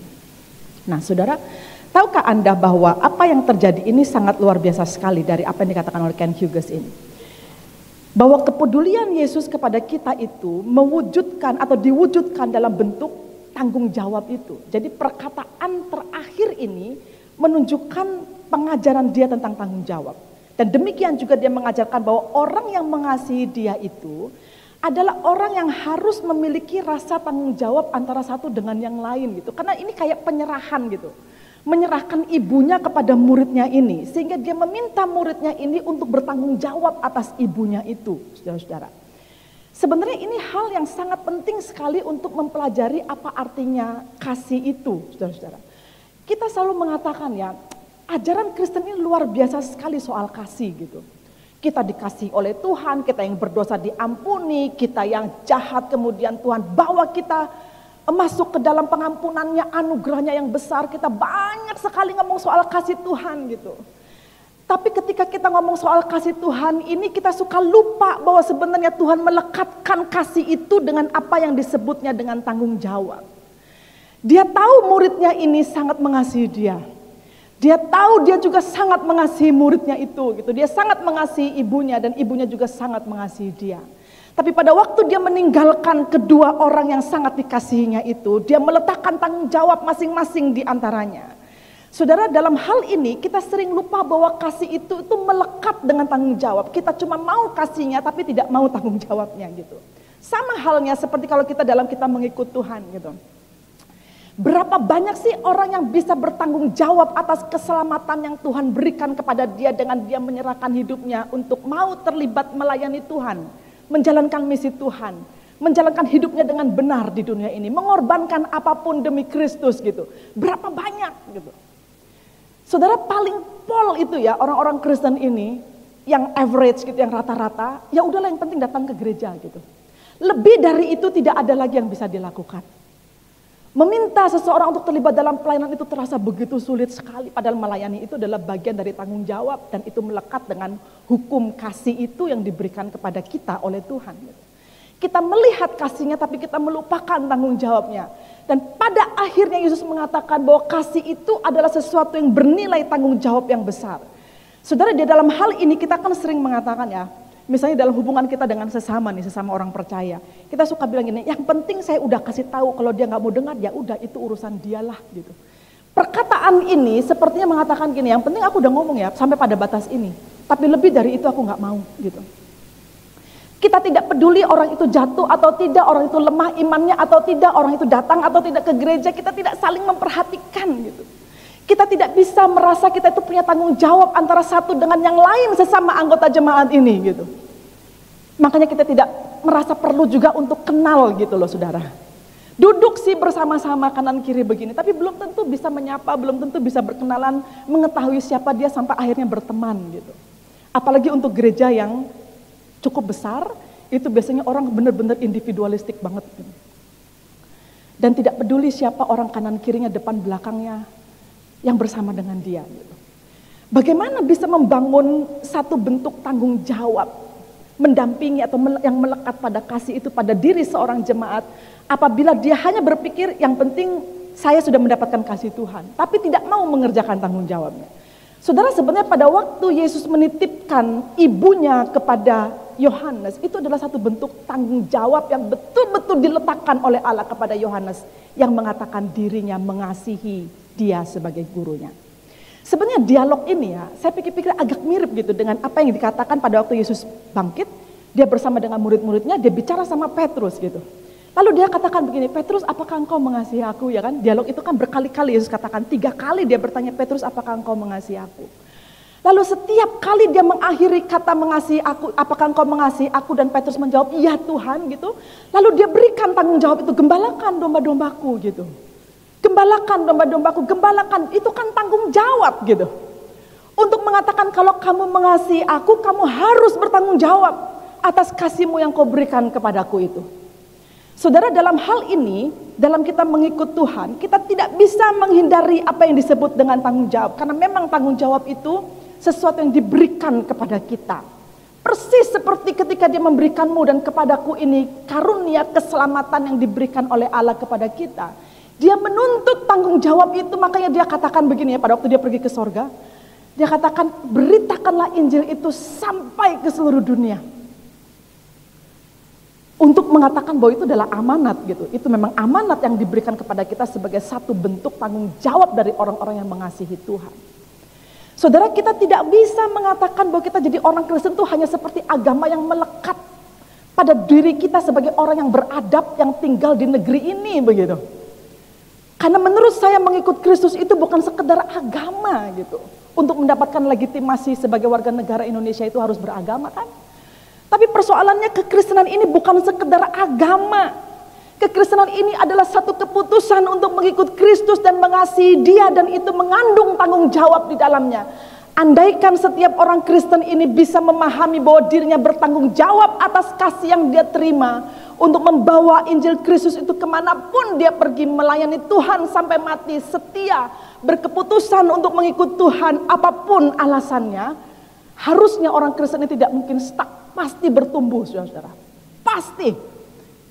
Nah, saudara, tahukah Anda bahwa apa yang terjadi ini sangat luar biasa sekali dari apa yang dikatakan oleh Ken Hughes ini. Bahwa kepedulian Yesus kepada kita itu mewujudkan atau diwujudkan dalam bentuk tanggung jawab itu. Jadi perkataan terakhir ini menunjukkan pengajaran dia tentang tanggung jawab. Dan demikian juga dia mengajarkan bahwa orang yang mengasihi dia itu adalah orang yang harus memiliki rasa tanggung jawab antara satu dengan yang lain gitu. Karena ini kayak penyerahan gitu. Menyerahkan ibunya kepada muridnya ini. Sehingga dia meminta muridnya ini untuk bertanggung jawab atas ibunya itu, saudara-saudara. Sebenarnya ini hal yang sangat penting sekali untuk mempelajari apa artinya kasih itu, saudara-saudara. Kita selalu mengatakan ya, ajaran Kristen ini luar biasa sekali soal kasih gitu. Kita dikasihi oleh Tuhan, kita yang berdosa diampuni, kita yang jahat kemudian Tuhan bawa kita masuk ke dalam pengampunannya, anugerahnya yang besar. Kita banyak sekali ngomong soal kasih Tuhan gitu. Tapi ketika kita ngomong soal kasih Tuhan ini, kita suka lupa bahwa sebenarnya Tuhan melekatkan kasih itu dengan apa yang disebutnya dengan tanggung jawab. Dia tahu muridnya ini sangat mengasihi dia. Dia tahu dia juga sangat mengasihi muridnya itu gitu. Dia sangat mengasihi ibunya dan ibunya juga sangat mengasihi dia. Tapi pada waktu dia meninggalkan kedua orang yang sangat dikasihinya itu, dia meletakkan tanggung jawab masing-masing di antaranya. Saudara, dalam hal ini kita sering lupa bahwa kasih itu melekat dengan tanggung jawab. Kita cuma mau kasihnya tapi tidak mau tanggung jawabnya gitu. Sama halnya seperti kalau kita mengikut Tuhan gitu. Berapa banyak sih orang yang bisa bertanggung jawab atas keselamatan yang Tuhan berikan kepada dia dengan dia menyerahkan hidupnya untuk mau terlibat melayani Tuhan, menjalankan misi Tuhan, menjalankan hidupnya dengan benar di dunia ini, mengorbankan apapun demi Kristus gitu. Berapa banyak gitu. Saudara, paling pol itu ya orang-orang Kristen ini yang average gitu, yang rata-rata, ya udahlah yang penting datang ke gereja gitu. Lebih dari itu tidak ada lagi yang bisa dilakukan. Meminta seseorang untuk terlibat dalam pelayanan itu terasa begitu sulit sekali. Padahal melayani itu adalah bagian dari tanggung jawab. Dan itu melekat dengan hukum kasih itu yang diberikan kepada kita oleh Tuhan. Kita melihat kasihnya tapi kita melupakan tanggung jawabnya. Dan pada akhirnya Yesus mengatakan bahwa kasih itu adalah sesuatu yang bernilai tanggung jawab yang besar. Saudara, di dalam hal ini kita kan sering mengatakan ya. Misalnya dalam hubungan kita dengan sesama orang percaya. Kita suka bilang gini, yang penting saya udah kasih tahu, kalau dia gak mau dengar ya udah itu urusan dialah gitu. Perkataan ini sepertinya mengatakan gini, yang penting aku udah ngomong ya sampai pada batas ini. Tapi lebih dari itu aku gak mau gitu. Kita tidak peduli orang itu jatuh atau tidak, orang itu lemah imannya atau tidak, orang itu datang atau tidak ke gereja, kita tidak saling memperhatikan gitu. Kita tidak bisa merasa kita itu punya tanggung jawab antara satu dengan yang lain sesama anggota jemaat ini gitu. Makanya kita tidak merasa perlu juga untuk kenal gitu loh saudara. Duduk sih bersama-sama kanan kiri begini, tapi belum tentu bisa menyapa, belum tentu bisa berkenalan, mengetahui siapa dia sampai akhirnya berteman gitu. Apalagi untuk gereja yang cukup besar, itu biasanya orang benar-benar individualistik banget gitu. Dan tidak peduli siapa orang kanan kirinya, depan belakangnya, yang bersama dengan dia. Gitu. Bagaimana bisa membangun satu bentuk tanggung jawab, mendampingi atau yang melekat pada kasih itu pada diri seorang jemaat, apabila dia hanya berpikir yang penting saya sudah mendapatkan kasih Tuhan, tapi tidak mau mengerjakan tanggung jawabnya. Saudara, sebenarnya pada waktu Yesus menitipkan ibunya kepada Yohanes, itu adalah satu bentuk tanggung jawab yang betul-betul diletakkan oleh Allah kepada Yohanes yang mengatakan dirinya mengasihi dia sebagai gurunya. Sebenarnya dialog ini ya, saya pikir-pikir agak mirip gitu dengan apa yang dikatakan pada waktu Yesus bangkit, dia bersama dengan murid-muridnya, dia bicara sama Petrus gitu. Lalu dia katakan begini, Petrus apakah engkau mengasihi aku, ya kan? Dialog itu kan berkali-kali Yesus katakan, 3 kali dia bertanya, Petrus apakah engkau mengasihi aku? Lalu setiap kali dia mengakhiri kata mengasihi aku, apakah engkau mengasihi aku, dan Petrus menjawab, iya Tuhan gitu. Lalu dia berikan tanggung jawab itu, gembalakan domba-dombaku gitu. Gembalakan domba-dombaku, gembalakan, itu kan tanggung jawab gitu. Untuk mengatakan kalau kamu mengasihi aku, kamu harus bertanggung jawab atas kasihmu yang kau berikan kepadaku itu. Saudara, dalam hal ini, dalam kita mengikut Tuhan, kita tidak bisa menghindari apa yang disebut dengan tanggung jawab. Karena memang tanggung jawab itu sesuatu yang diberikan kepada kita. Persis seperti ketika dia memberikanmu dan kepadaku ini karunia keselamatan yang diberikan oleh Allah kepada kita. Dia menuntut tanggung jawab itu, makanya dia katakan begini ya pada waktu dia pergi ke sorga. Dia katakan, beritakanlah Injil itu sampai ke seluruh dunia. Untuk mengatakan bahwa itu adalah amanat gitu. Itu memang amanat yang diberikan kepada kita sebagai satu bentuk tanggung jawab dari orang-orang yang mengasihi Tuhan. Saudara, kita tidak bisa mengatakan bahwa kita jadi orang Kristen itu hanya seperti agama yang melekat pada diri kita sebagai orang yang beradab, yang tinggal di negeri ini begitu. Karena menurut saya mengikut Kristus itu bukan sekedar agama gitu. Untuk mendapatkan legitimasi sebagai warga negara Indonesia itu harus beragama kan. Tapi persoalannya kekristenan ini bukan sekedar agama. Kekristenan ini adalah satu keputusan untuk mengikut Kristus dan mengasihi Dia, dan itu mengandung tanggung jawab di dalamnya. Andaikan setiap orang Kristen ini bisa memahami bahwa dirinya bertanggung jawab atas kasih yang dia terima, untuk membawa Injil Kristus itu kemanapun dia pergi, melayani Tuhan sampai mati, setia, berkeputusan untuk mengikut Tuhan apapun alasannya, harusnya orang Kristen ini tidak mungkin stuck, pasti bertumbuh saudara-saudara, pasti,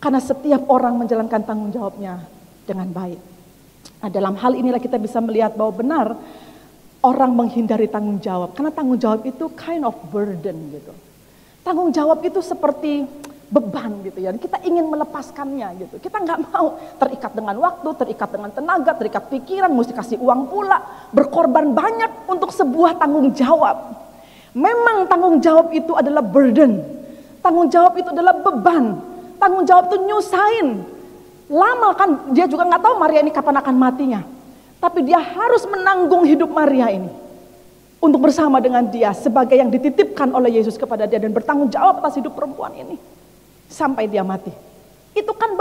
karena setiap orang menjalankan tanggung jawabnya dengan baik. Nah, dalam hal inilah kita bisa melihat bahwa benar orang menghindari tanggung jawab, karena tanggung jawab itu kind of burden gitu. Tanggung jawab itu seperti beban gitu ya, kita ingin melepaskannya gitu. Kita nggak mau terikat dengan waktu, terikat dengan tenaga, terikat pikiran, mesti kasih uang pula, berkorban banyak untuk sebuah tanggung jawab. Memang tanggung jawab itu adalah burden, tanggung jawab itu adalah beban, tanggung jawab itu nyusahin. Lama kan, dia juga nggak tahu Maria ini kapan akan matinya, tapi dia harus menanggung hidup Maria ini untuk bersama dengan dia sebagai yang dititipkan oleh Yesus kepada dia, dan bertanggung jawab atas hidup perempuan ini sampai dia mati. Itu kan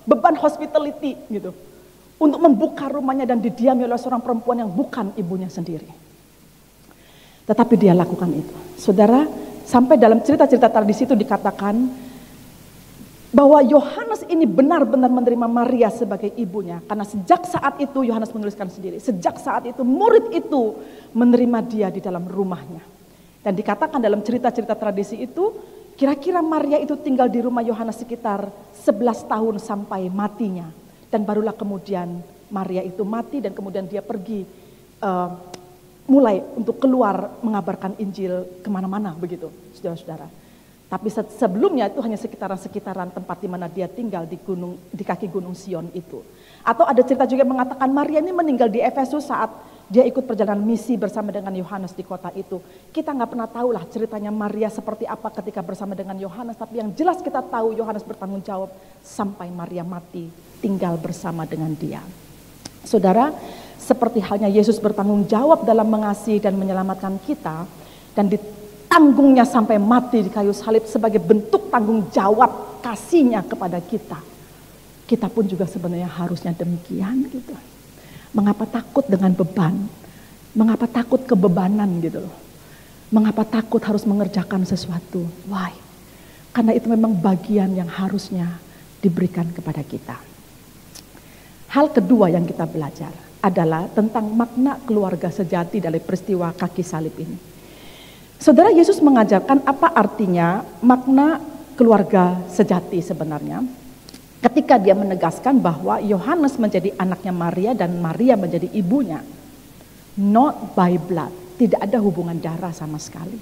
beban hospitality gitu, untuk membuka rumahnya dan didiami oleh seorang perempuan yang bukan ibunya sendiri. Tetapi dia lakukan itu. Saudara, sampai dalam cerita-cerita tradisi itu dikatakan bahwa Yohanes ini benar-benar menerima Maria sebagai ibunya, karena sejak saat itu Yohanes menuliskan sendiri, sejak saat itu murid itu menerima dia di dalam rumahnya. Dan dikatakan dalam cerita-cerita tradisi itu, kira-kira Maria itu tinggal di rumah Yohanes sekitar 11 tahun sampai matinya. Dan barulah kemudian Maria itu mati, dan kemudian dia pergi mulai untuk keluar mengabarkan Injil kemana-mana begitu, saudara-saudara. Tapi sebelumnya itu hanya sekitaran tempat di mana dia tinggal di kaki gunung Sion itu. Atau ada cerita juga yang mengatakan Maria ini meninggal di Efesus saat dia ikut perjalanan misi bersama dengan Yohanes di kota itu. Kita nggak pernah tahu lah ceritanya Maria seperti apa ketika bersama dengan Yohanes. Tapi yang jelas kita tahu Yohanes bertanggung jawab sampai Maria mati tinggal bersama dengan dia. Saudara, Seperti halnya Yesus bertanggung jawab dalam mengasihi dan menyelamatkan kita, dan ditanggungnya sampai mati di kayu salib sebagai bentuk tanggung jawab kasihnya kepada kita. Kita pun juga sebenarnya harusnya demikian gitu. Mengapa takut dengan beban? Mengapa takut kebebanan gitu loh? Mengapa takut harus mengerjakan sesuatu? Why? Karena itu memang bagian yang harusnya diberikan kepada kita. Hal kedua yang kita belajar adalah tentang makna keluarga sejati dari peristiwa kaki salib ini. Saudara, Yesus mengajarkan apa artinya makna keluarga sejati sebenarnya. Ketika dia menegaskan bahwa Yohanes menjadi anaknya Maria dan Maria menjadi ibunya. Not by blood, tidak ada hubungan darah sama sekali.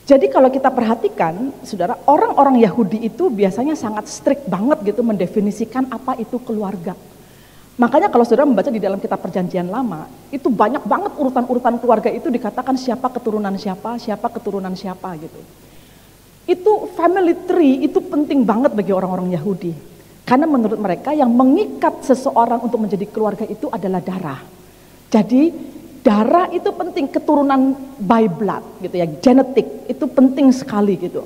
Jadi kalau kita perhatikan, saudara, orang-orang Yahudi itu biasanya sangat strict banget gitu mendefinisikan apa itu keluarga. Makanya kalau saudara membaca di dalam kitab Perjanjian Lama, itu banyak banget urutan-urutan keluarga itu dikatakan siapa keturunan siapa gitu. Itu family tree itu penting banget bagi orang-orang Yahudi. Karena menurut mereka yang mengikat seseorang untuk menjadi keluarga itu adalah darah. Jadi darah itu penting, keturunan by blood gitu ya, genetik itu penting sekali gitu.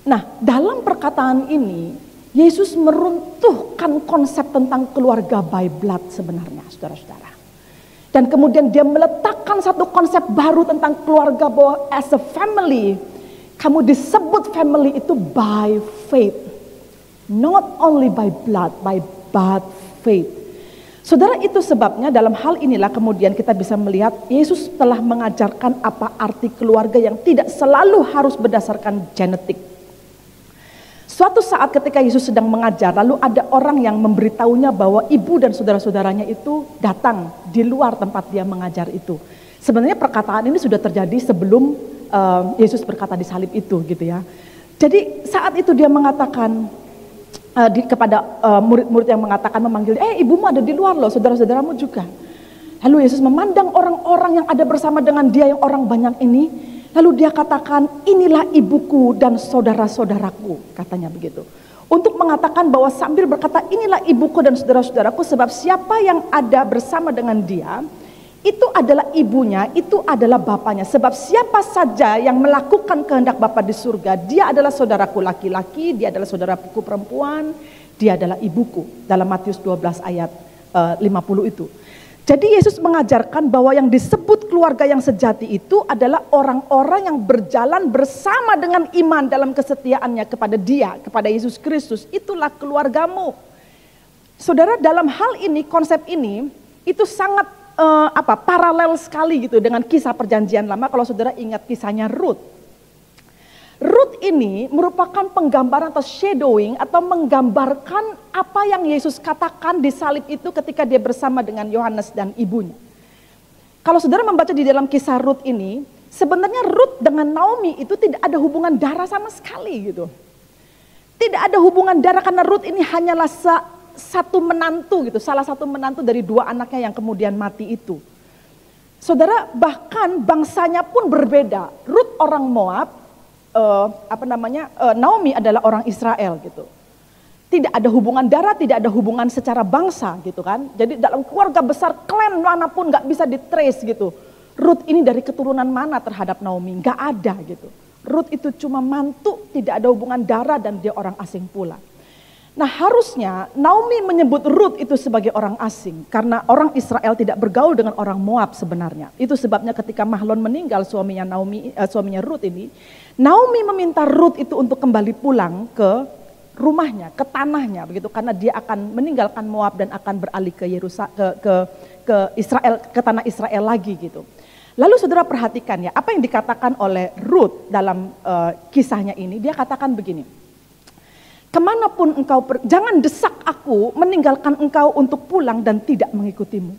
Nah, dalam perkataan ini Yesus meruntuhkan konsep tentang keluarga by blood sebenarnya, saudara-saudara. Dan kemudian dia meletakkan satu konsep baru tentang keluarga bahwa as a family, kamu disebut family itu by faith. Not only by blood, but faith. Saudara, itu sebabnya dalam hal inilah kemudian kita bisa melihat Yesus telah mengajarkan apa arti keluarga yang tidak selalu harus berdasarkan genetik. Suatu saat ketika Yesus sedang mengajar, lalu ada orang yang memberitahunya bahwa ibu dan saudara-saudaranya itu datang di luar tempat dia mengajar itu. Sebenarnya perkataan ini sudah terjadi sebelum Yesus berkata di salib itu gitu ya. Jadi saat itu dia mengatakan kepada murid-murid yang mengatakan memanggil, ibumu ada di luar loh, saudara-saudaramu juga. Lalu Yesus memandang orang-orang yang ada bersama dengan dia yang orang banyak ini. Lalu dia katakan, inilah ibuku dan saudara-saudaraku, katanya begitu. Untuk mengatakan bahwa sambil berkata, inilah ibuku dan saudara-saudaraku, sebab siapa yang ada bersama dengan dia, itu adalah ibunya, itu adalah bapaknya. Sebab siapa saja yang melakukan kehendak Bapa di surga, dia adalah saudaraku laki-laki, dia adalah saudaraku perempuan, dia adalah ibuku. Dalam Matius 12 ayat 50 itu. Jadi Yesus mengajarkan bahwa yang disebut keluarga yang sejati itu adalah orang-orang yang berjalan bersama dengan iman dalam kesetiaannya kepada Dia, kepada Yesus Kristus. Itulah keluargamu. Saudara, dalam hal ini, konsep ini itu sangat paralel sekali gitu dengan kisah Perjanjian Lama. Kalau saudara ingat kisahnya Ruth. Ruth ini merupakan penggambaran atau shadowing atau menggambarkan apa yang Yesus katakan di salib itu ketika dia bersama dengan Yohanes dan ibunya. Kalau saudara membaca di dalam kisah Ruth ini, sebenarnya Ruth dengan Naomi itu tidak ada hubungan darah sama sekali gitu. Tidak ada hubungan darah karena Ruth ini hanyalah satu menantu gitu, salah satu menantu dari dua anaknya yang kemudian mati itu. Saudara, bahkan bangsanya pun berbeda. Ruth orang Moab, Naomi adalah orang Israel gitu. Tidak ada hubungan darah, tidak ada hubungan secara bangsa gitu kan. Jadi dalam keluarga besar klan manapun gak bisa ditrace gitu. Ruth ini dari keturunan mana terhadap Naomi, gak ada gitu. Ruth itu cuma mantu, tidak ada hubungan darah dan dia orang asing pula. Nah, harusnya Naomi menyebut Ruth itu sebagai orang asing karena orang Israel tidak bergaul dengan orang Moab sebenarnya. Itu sebabnya ketika Mahlon meninggal suaminya Ruth ini, Naomi meminta Ruth itu untuk kembali pulang ke rumahnya, ke tanahnya begitu, karena dia akan meninggalkan Moab dan akan beralih ke Israel, ke tanah Israel lagi gitu. Lalu saudara perhatikan ya, apa yang dikatakan oleh Ruth dalam kisahnya ini, dia katakan begini. Kemanapun engkau jangan desak aku meninggalkan engkau untuk pulang dan tidak mengikutimu.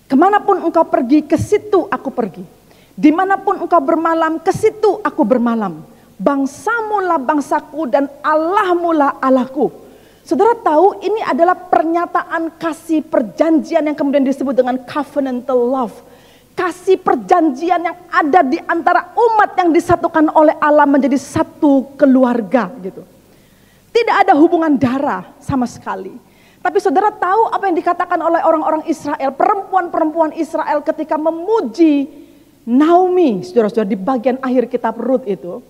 Kemanapun engkau pergi, ke situ aku pergi. Dimanapun engkau bermalam, ke situ aku bermalam. Bangsamu lah bangsaku dan Allahmu lah Allahku. Saudara tahu ini adalah pernyataan kasih perjanjian yang kemudian disebut dengan covenantal love. Kasih perjanjian yang ada di antara umat yang disatukan oleh Allah menjadi satu keluarga gitu. Tidak ada hubungan darah sama sekali. Tapi saudara tahu apa yang dikatakan oleh orang-orang Israel, perempuan-perempuan Israel ketika memuji Naomi, saudara-saudara, di bagian akhir kitab Rut itu.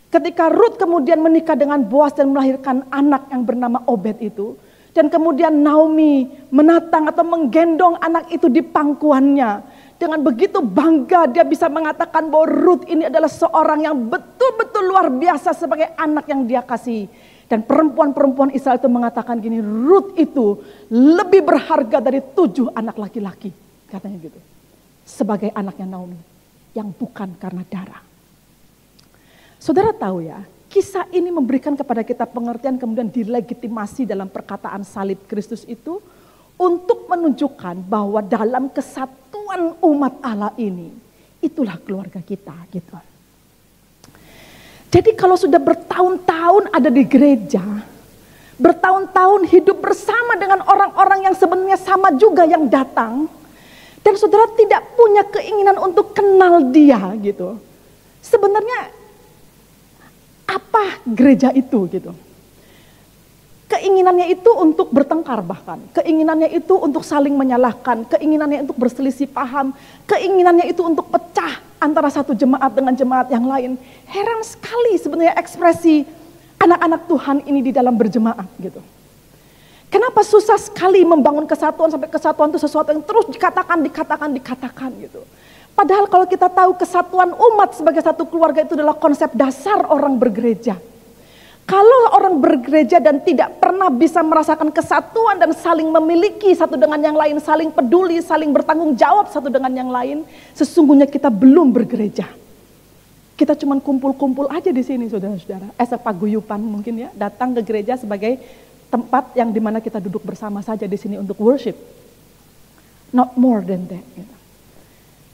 Ketika Rut kemudian menikah dengan Boaz dan melahirkan anak yang bernama Obed itu. Dan kemudian Naomi menatang atau menggendong anak itu di pangkuannya. Dengan begitu bangga dia bisa mengatakan bahwa Rut ini adalah seorang yang betul-betul luar biasa sebagai anak yang dia kasih. Dan perempuan-perempuan Israel itu mengatakan gini, Rut itu lebih berharga dari 7 anak laki-laki. Katanya gitu. Sebagai anaknya Naomi. Yang bukan karena darah. Saudara tahu ya, kisah ini memberikan kepada kita pengertian kemudian dilegitimasi dalam perkataan salib Kristus itu untuk menunjukkan bahwa dalam kesatuan umat Allah ini, itulah keluarga kita gitu. Jadi kalau sudah bertahun-tahun ada di gereja, bertahun-tahun hidup bersama dengan orang-orang yang sebenarnya sama juga yang datang, dan saudara tidak punya keinginan untuk kenal dia gitu. Sebenarnya apa gereja itu gitu? Keinginannya itu untuk bertengkar bahkan. Keinginannya itu untuk saling menyalahkan. Keinginannya untuk berselisih paham. Keinginannya itu untuk pecah antara satu jemaat dengan jemaat yang lain. Heran sekali sebenarnya ekspresi anak-anak Tuhan ini di dalam berjemaat gitu. Kenapa susah sekali membangun kesatuan sampai kesatuan itu sesuatu yang terus dikatakan gitu. Padahal kalau kita tahu kesatuan umat sebagai satu keluarga itu adalah konsep dasar orang bergereja. Kalau orang bergereja dan tidak pernah bisa merasakan kesatuan dan saling memiliki satu dengan yang lain, saling peduli, saling bertanggung jawab satu dengan yang lain, sesungguhnya kita belum bergereja. Kita cuma kumpul-kumpul aja di sini saudara-saudara. Paguyupan mungkin ya, datang ke gereja sebagai tempat yang dimana kita duduk bersama saja di sini untuk worship. Not more than that. Gitu.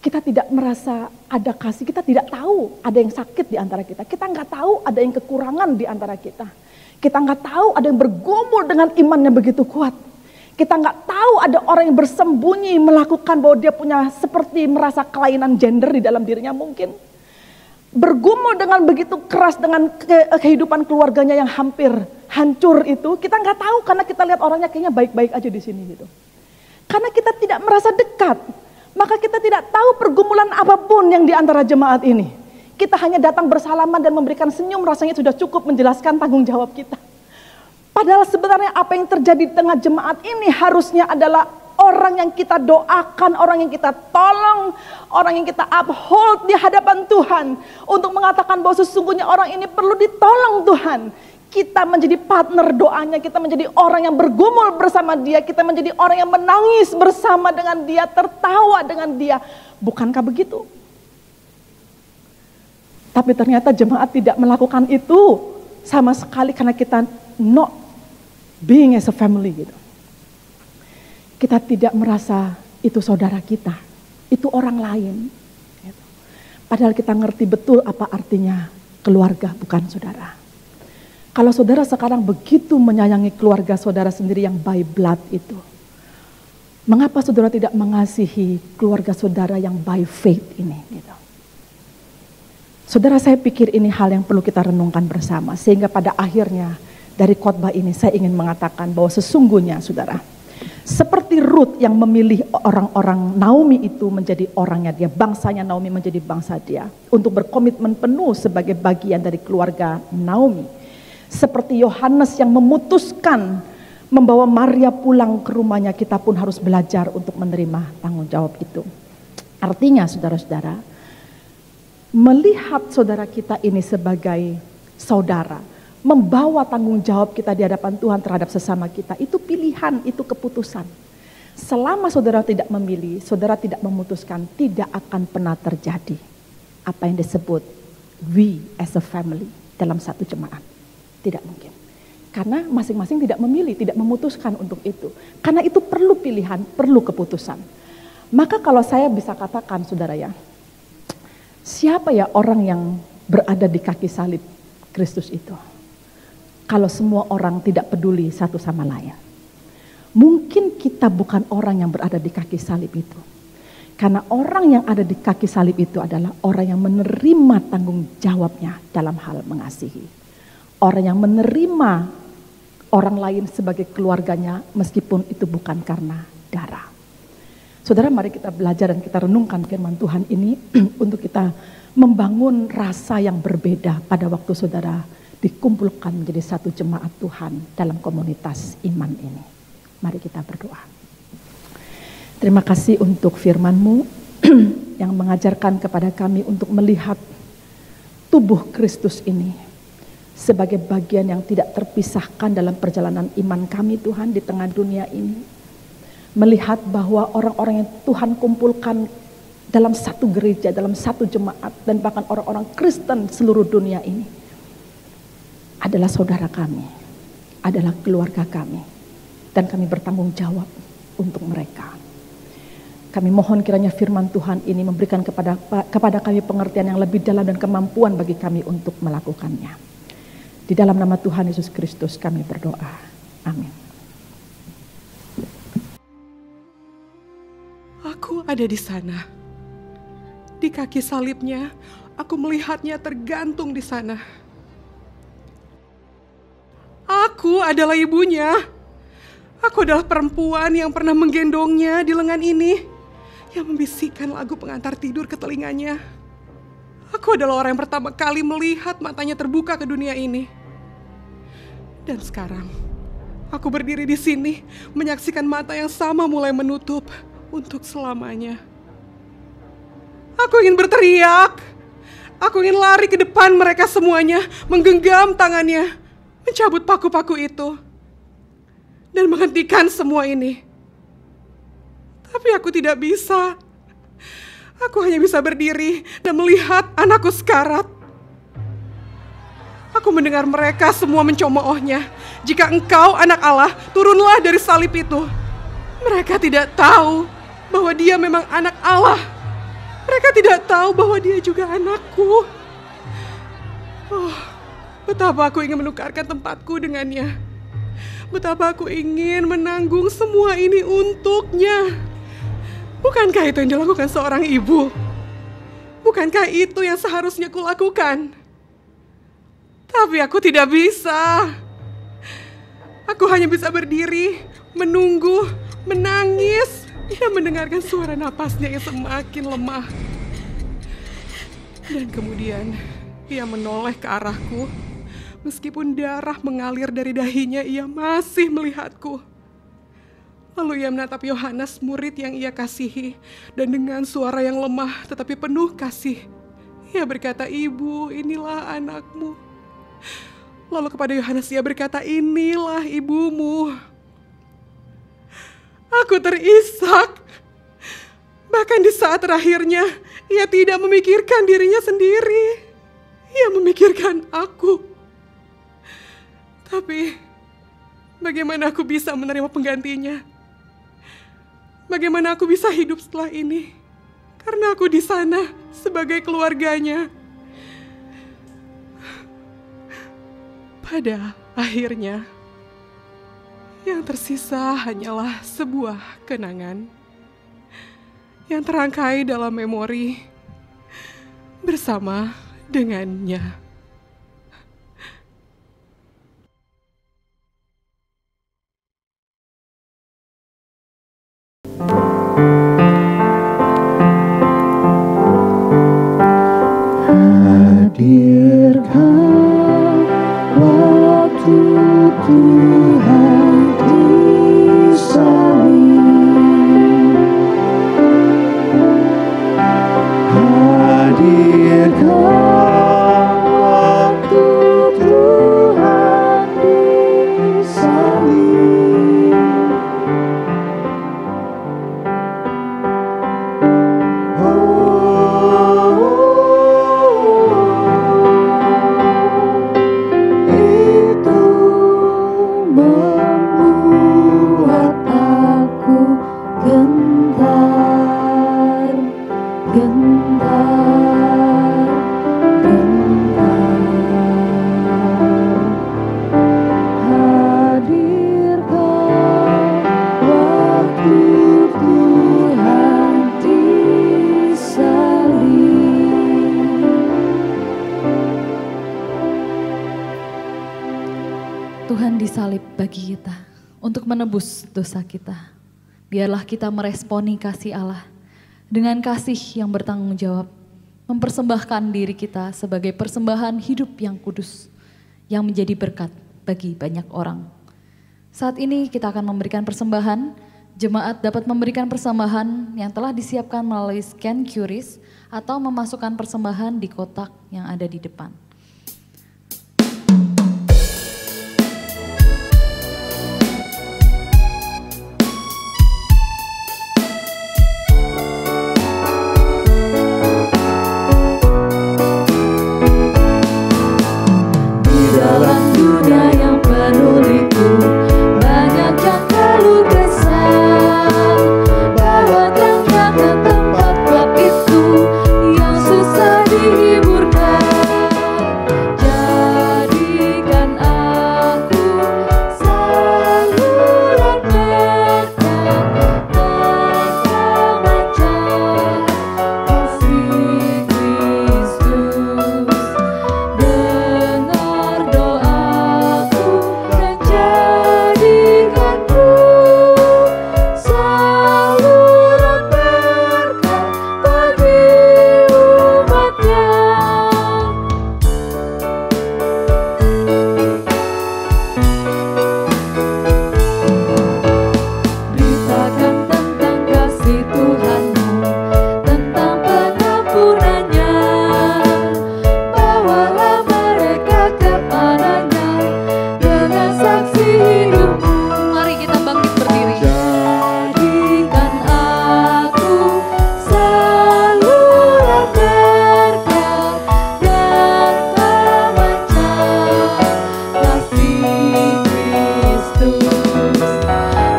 Kita tidak merasa ada kasih, kita tidak tahu ada yang sakit di antara kita. Kita nggak tahu ada yang kekurangan di antara kita. Kita nggak tahu ada yang bergumul dengan iman yang begitu kuat. Kita nggak tahu ada orang yang bersembunyi melakukan bahwa dia punya seperti merasa kelainan gender di dalam dirinya mungkin. Bergumul dengan begitu keras dengan kehidupan keluarganya yang hampir hancur itu. Kita nggak tahu karena kita lihat orangnya kayaknya baik-baik aja di sini gitu. Karena kita tidak merasa dekat. Maka kita tidak tahu pergumulan apapun yang di antara jemaat ini. Kita hanya datang bersalaman dan memberikan senyum rasanya sudah cukup menjelaskan tanggung jawab kita. Padahal sebenarnya apa yang terjadi di tengah jemaat ini harusnya adalah orang yang kita doakan, orang yang kita tolong, orang yang kita uphold di hadapan Tuhan. Untuk mengatakan bahwa sesungguhnya orang ini perlu ditolong Tuhan. Kita menjadi partner doanya, kita menjadi orang yang bergumul bersama dia, kita menjadi orang yang menangis bersama dengan dia, tertawa dengan dia. Bukankah begitu? Tapi ternyata jemaat tidak melakukan itu sama sekali karena kita not being as a family gitu. Kita tidak merasa itu saudara kita, itu orang lain. Padahal kita ngerti betul apa artinya keluarga bukan saudara. Kalau saudara sekarang begitu menyayangi keluarga saudara sendiri yang by blood itu, mengapa saudara tidak mengasihi keluarga saudara yang by faith ini? Gitu. Saudara, saya pikir ini hal yang perlu kita renungkan bersama, sehingga pada akhirnya dari khotbah ini saya ingin mengatakan bahwa sesungguhnya saudara, seperti Rut yang memilih orang-orang Naomi itu menjadi orangnya dia, bangsanya Naomi menjadi bangsa dia, untuk berkomitmen penuh sebagai bagian dari keluarga Naomi. Seperti Yohanes yang memutuskan membawa Maria pulang ke rumahnya, kita pun harus belajar untuk menerima tanggung jawab itu. Artinya saudara-saudara, melihat saudara kita ini sebagai saudara, membawa tanggung jawab kita di hadapan Tuhan terhadap sesama kita, itu pilihan, itu keputusan. Selama saudara tidak memilih, saudara tidak memutuskan, tidak akan pernah terjadi apa yang disebut we as a family dalam satu jemaat. Tidak mungkin. Karena masing-masing tidak memilih, tidak memutuskan untuk itu. Karena itu perlu pilihan, perlu keputusan. Maka kalau saya bisa katakan saudara ya, siapa ya orang yang berada di kaki salib Kristus itu? Kalau semua orang tidak peduli satu sama lain. Mungkin kita bukan orang yang berada di kaki salib itu. Karena orang yang ada di kaki salib itu adalah orang yang menerima tanggung jawabnya dalam hal mengasihi. Orang yang menerima, orang lain sebagai keluarganya meskipun itu bukan karena darah. Saudara, mari kita belajar dan kita renungkan firman Tuhan ini untuk kita membangun rasa yang berbeda pada waktu saudara dikumpulkan menjadi satu jemaat Tuhan dalam komunitas iman ini. Mari kita berdoa. Terima kasih untuk firman-Mu yang mengajarkan kepada kami untuk melihat tubuh Kristus ini sebagai bagian yang tidak terpisahkan dalam perjalanan iman kami Tuhan di tengah dunia ini. Melihat bahwa orang-orang yang Tuhan kumpulkan dalam satu gereja, dalam satu jemaat, dan bahkan orang-orang Kristen seluruh dunia ini adalah saudara kami, adalah keluarga kami, dan kami bertanggung jawab untuk mereka. Kami mohon kiranya firman Tuhan ini memberikan kepada kami pengertian yang lebih dalam dan kemampuan bagi kami untuk melakukannya. Di dalam nama Tuhan Yesus Kristus kami berdoa. Amin. Aku ada di sana. Di kaki salibnya, aku melihatnya tergantung di sana. Aku adalah ibunya. Aku adalah perempuan yang pernah menggendongnya di lengan ini, yang membisikkan lagu pengantar tidur ke telinganya. Aku adalah orang yang pertama kali melihat matanya terbuka ke dunia ini. Dan sekarang, aku berdiri di sini, menyaksikan mata yang sama mulai menutup untuk selamanya. Aku ingin berteriak. Aku ingin lari ke depan mereka semuanya, menggenggam tangannya, mencabut paku-paku itu, dan menghentikan semua ini. Tapi aku tidak bisa. Aku hanya bisa berdiri dan melihat anakku sekarat. Aku mendengar mereka semua mencemoohnya. Jika engkau anak Allah, turunlah dari salib itu. Mereka tidak tahu bahwa dia memang anak Allah. Mereka tidak tahu bahwa dia juga anakku. Oh, betapa aku ingin menukarkan tempatku dengannya. Betapa aku ingin menanggung semua ini untuknya. Bukankah itu yang dilakukan seorang ibu? Bukankah itu yang seharusnya kulakukan? Tapi aku tidak bisa. Aku hanya bisa berdiri, menunggu, menangis, dan mendengarkan suara napasnya yang semakin lemah. Dan kemudian ia menoleh ke arahku. Meskipun darah mengalir dari dahinya, ia masih melihatku. Lalu ia menatap Yohanes, murid yang ia kasihi, dan dengan suara yang lemah tetapi penuh kasih, ia berkata, "Ibu, inilah anakmu." Lalu kepada Yohanes ia berkata, "Inilah ibumu." Aku terisak. Bahkan di saat terakhirnya, ia tidak memikirkan dirinya sendiri. Ia memikirkan aku. Tapi, bagaimana aku bisa menerima penggantinya? Bagaimana aku bisa hidup setelah ini? Karena aku di sana sebagai keluarganya. Pada akhirnya, yang tersisa hanyalah sebuah kenangan yang terangkai dalam memori bersama dengannya. Hadirkan waktu Tuhan disalib. Hadirkan waktu Tuhan disalib. Itu membuat aku gentar, gentar, gentar. Hadirkan waktu Tuhan disalib. Tuhan disalib bagi kita untuk menebus dosa kita. Biarlah kita meresponi kasih Allah dengan kasih yang bertanggung jawab, mempersembahkan diri kita sebagai persembahan hidup yang kudus, yang menjadi berkat bagi banyak orang. Saat ini kita akan memberikan persembahan. Jemaat dapat memberikan persembahan yang telah disiapkan melalui scan QRIS atau memasukkan persembahan di kotak yang ada di depan. Di dalam dunia yang penuh liku, banyak yang keluh kesah. Bawa tangga ke tempat bab itu yang susah dihiburkan. Jadikan aku saluran berkat dan pemancar kasih Kristus. Dengar doaku dan jadikanku saluran berkat bagi umatnya. Beritakan tentang kasih Tuhanmu, tentang pengampunannya. Bawalah mereka kepadanya dengan saksi hidupmu. Mari kita bangkit berdiri. Jadikan aku saluran berkat dan pemancar kasih Kristus.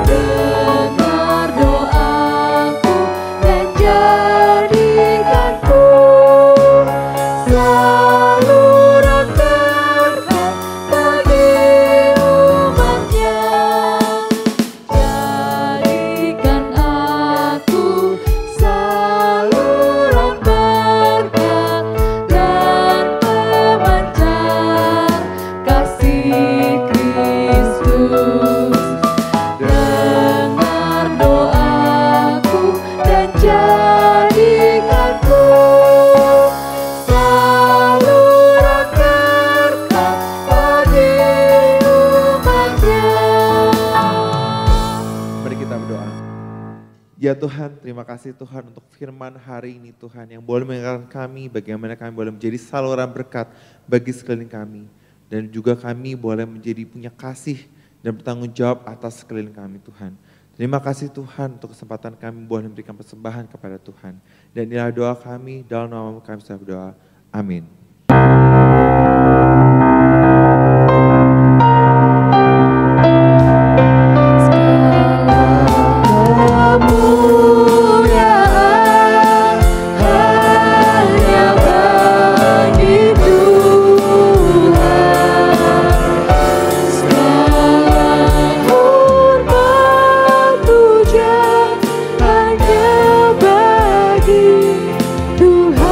Dengar doaku dan jadikanku saluran berkat bagi umatnya. Jadikan aku saluran berkat dan pemancar kasih Kristus. Dengar doaku dan jadikanku saluran berkat bagi umatnya. Mari kita berdoa. Ya Tuhan, terima kasih Tuhan untuk firman hari ini Tuhan yang boleh mengingatkan kami bagaimana kami boleh menjadi saluran berkat bagi sekeliling kami. Dan juga kami boleh menjadi punya kasih dan bertanggung jawab atas sekeliling kami Tuhan. Terima kasih Tuhan untuk kesempatan kami boleh memberikan persembahan kepada Tuhan. Dan inilah doa kami, dalam nama kami saya berdoa. Amin. Kemuliaan hanya bagi Tuhan. Segala hormat puja hanya bagi Tuhan.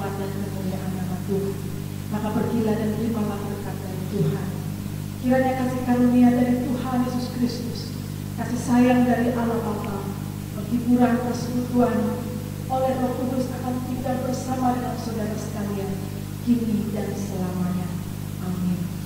hormat dan kemuliaan nama Tuhan. Maka pergilah dan terimalah berkat dari Tuhan. Kiranya kasih karunia dari Tuhan Yesus Kristus, kasih sayang dari Allah Bapa, penghiburan persekutuan oleh Roh Kudus akan tinggal bersama dengan saudara sekalian, kini dan selamanya. Amin.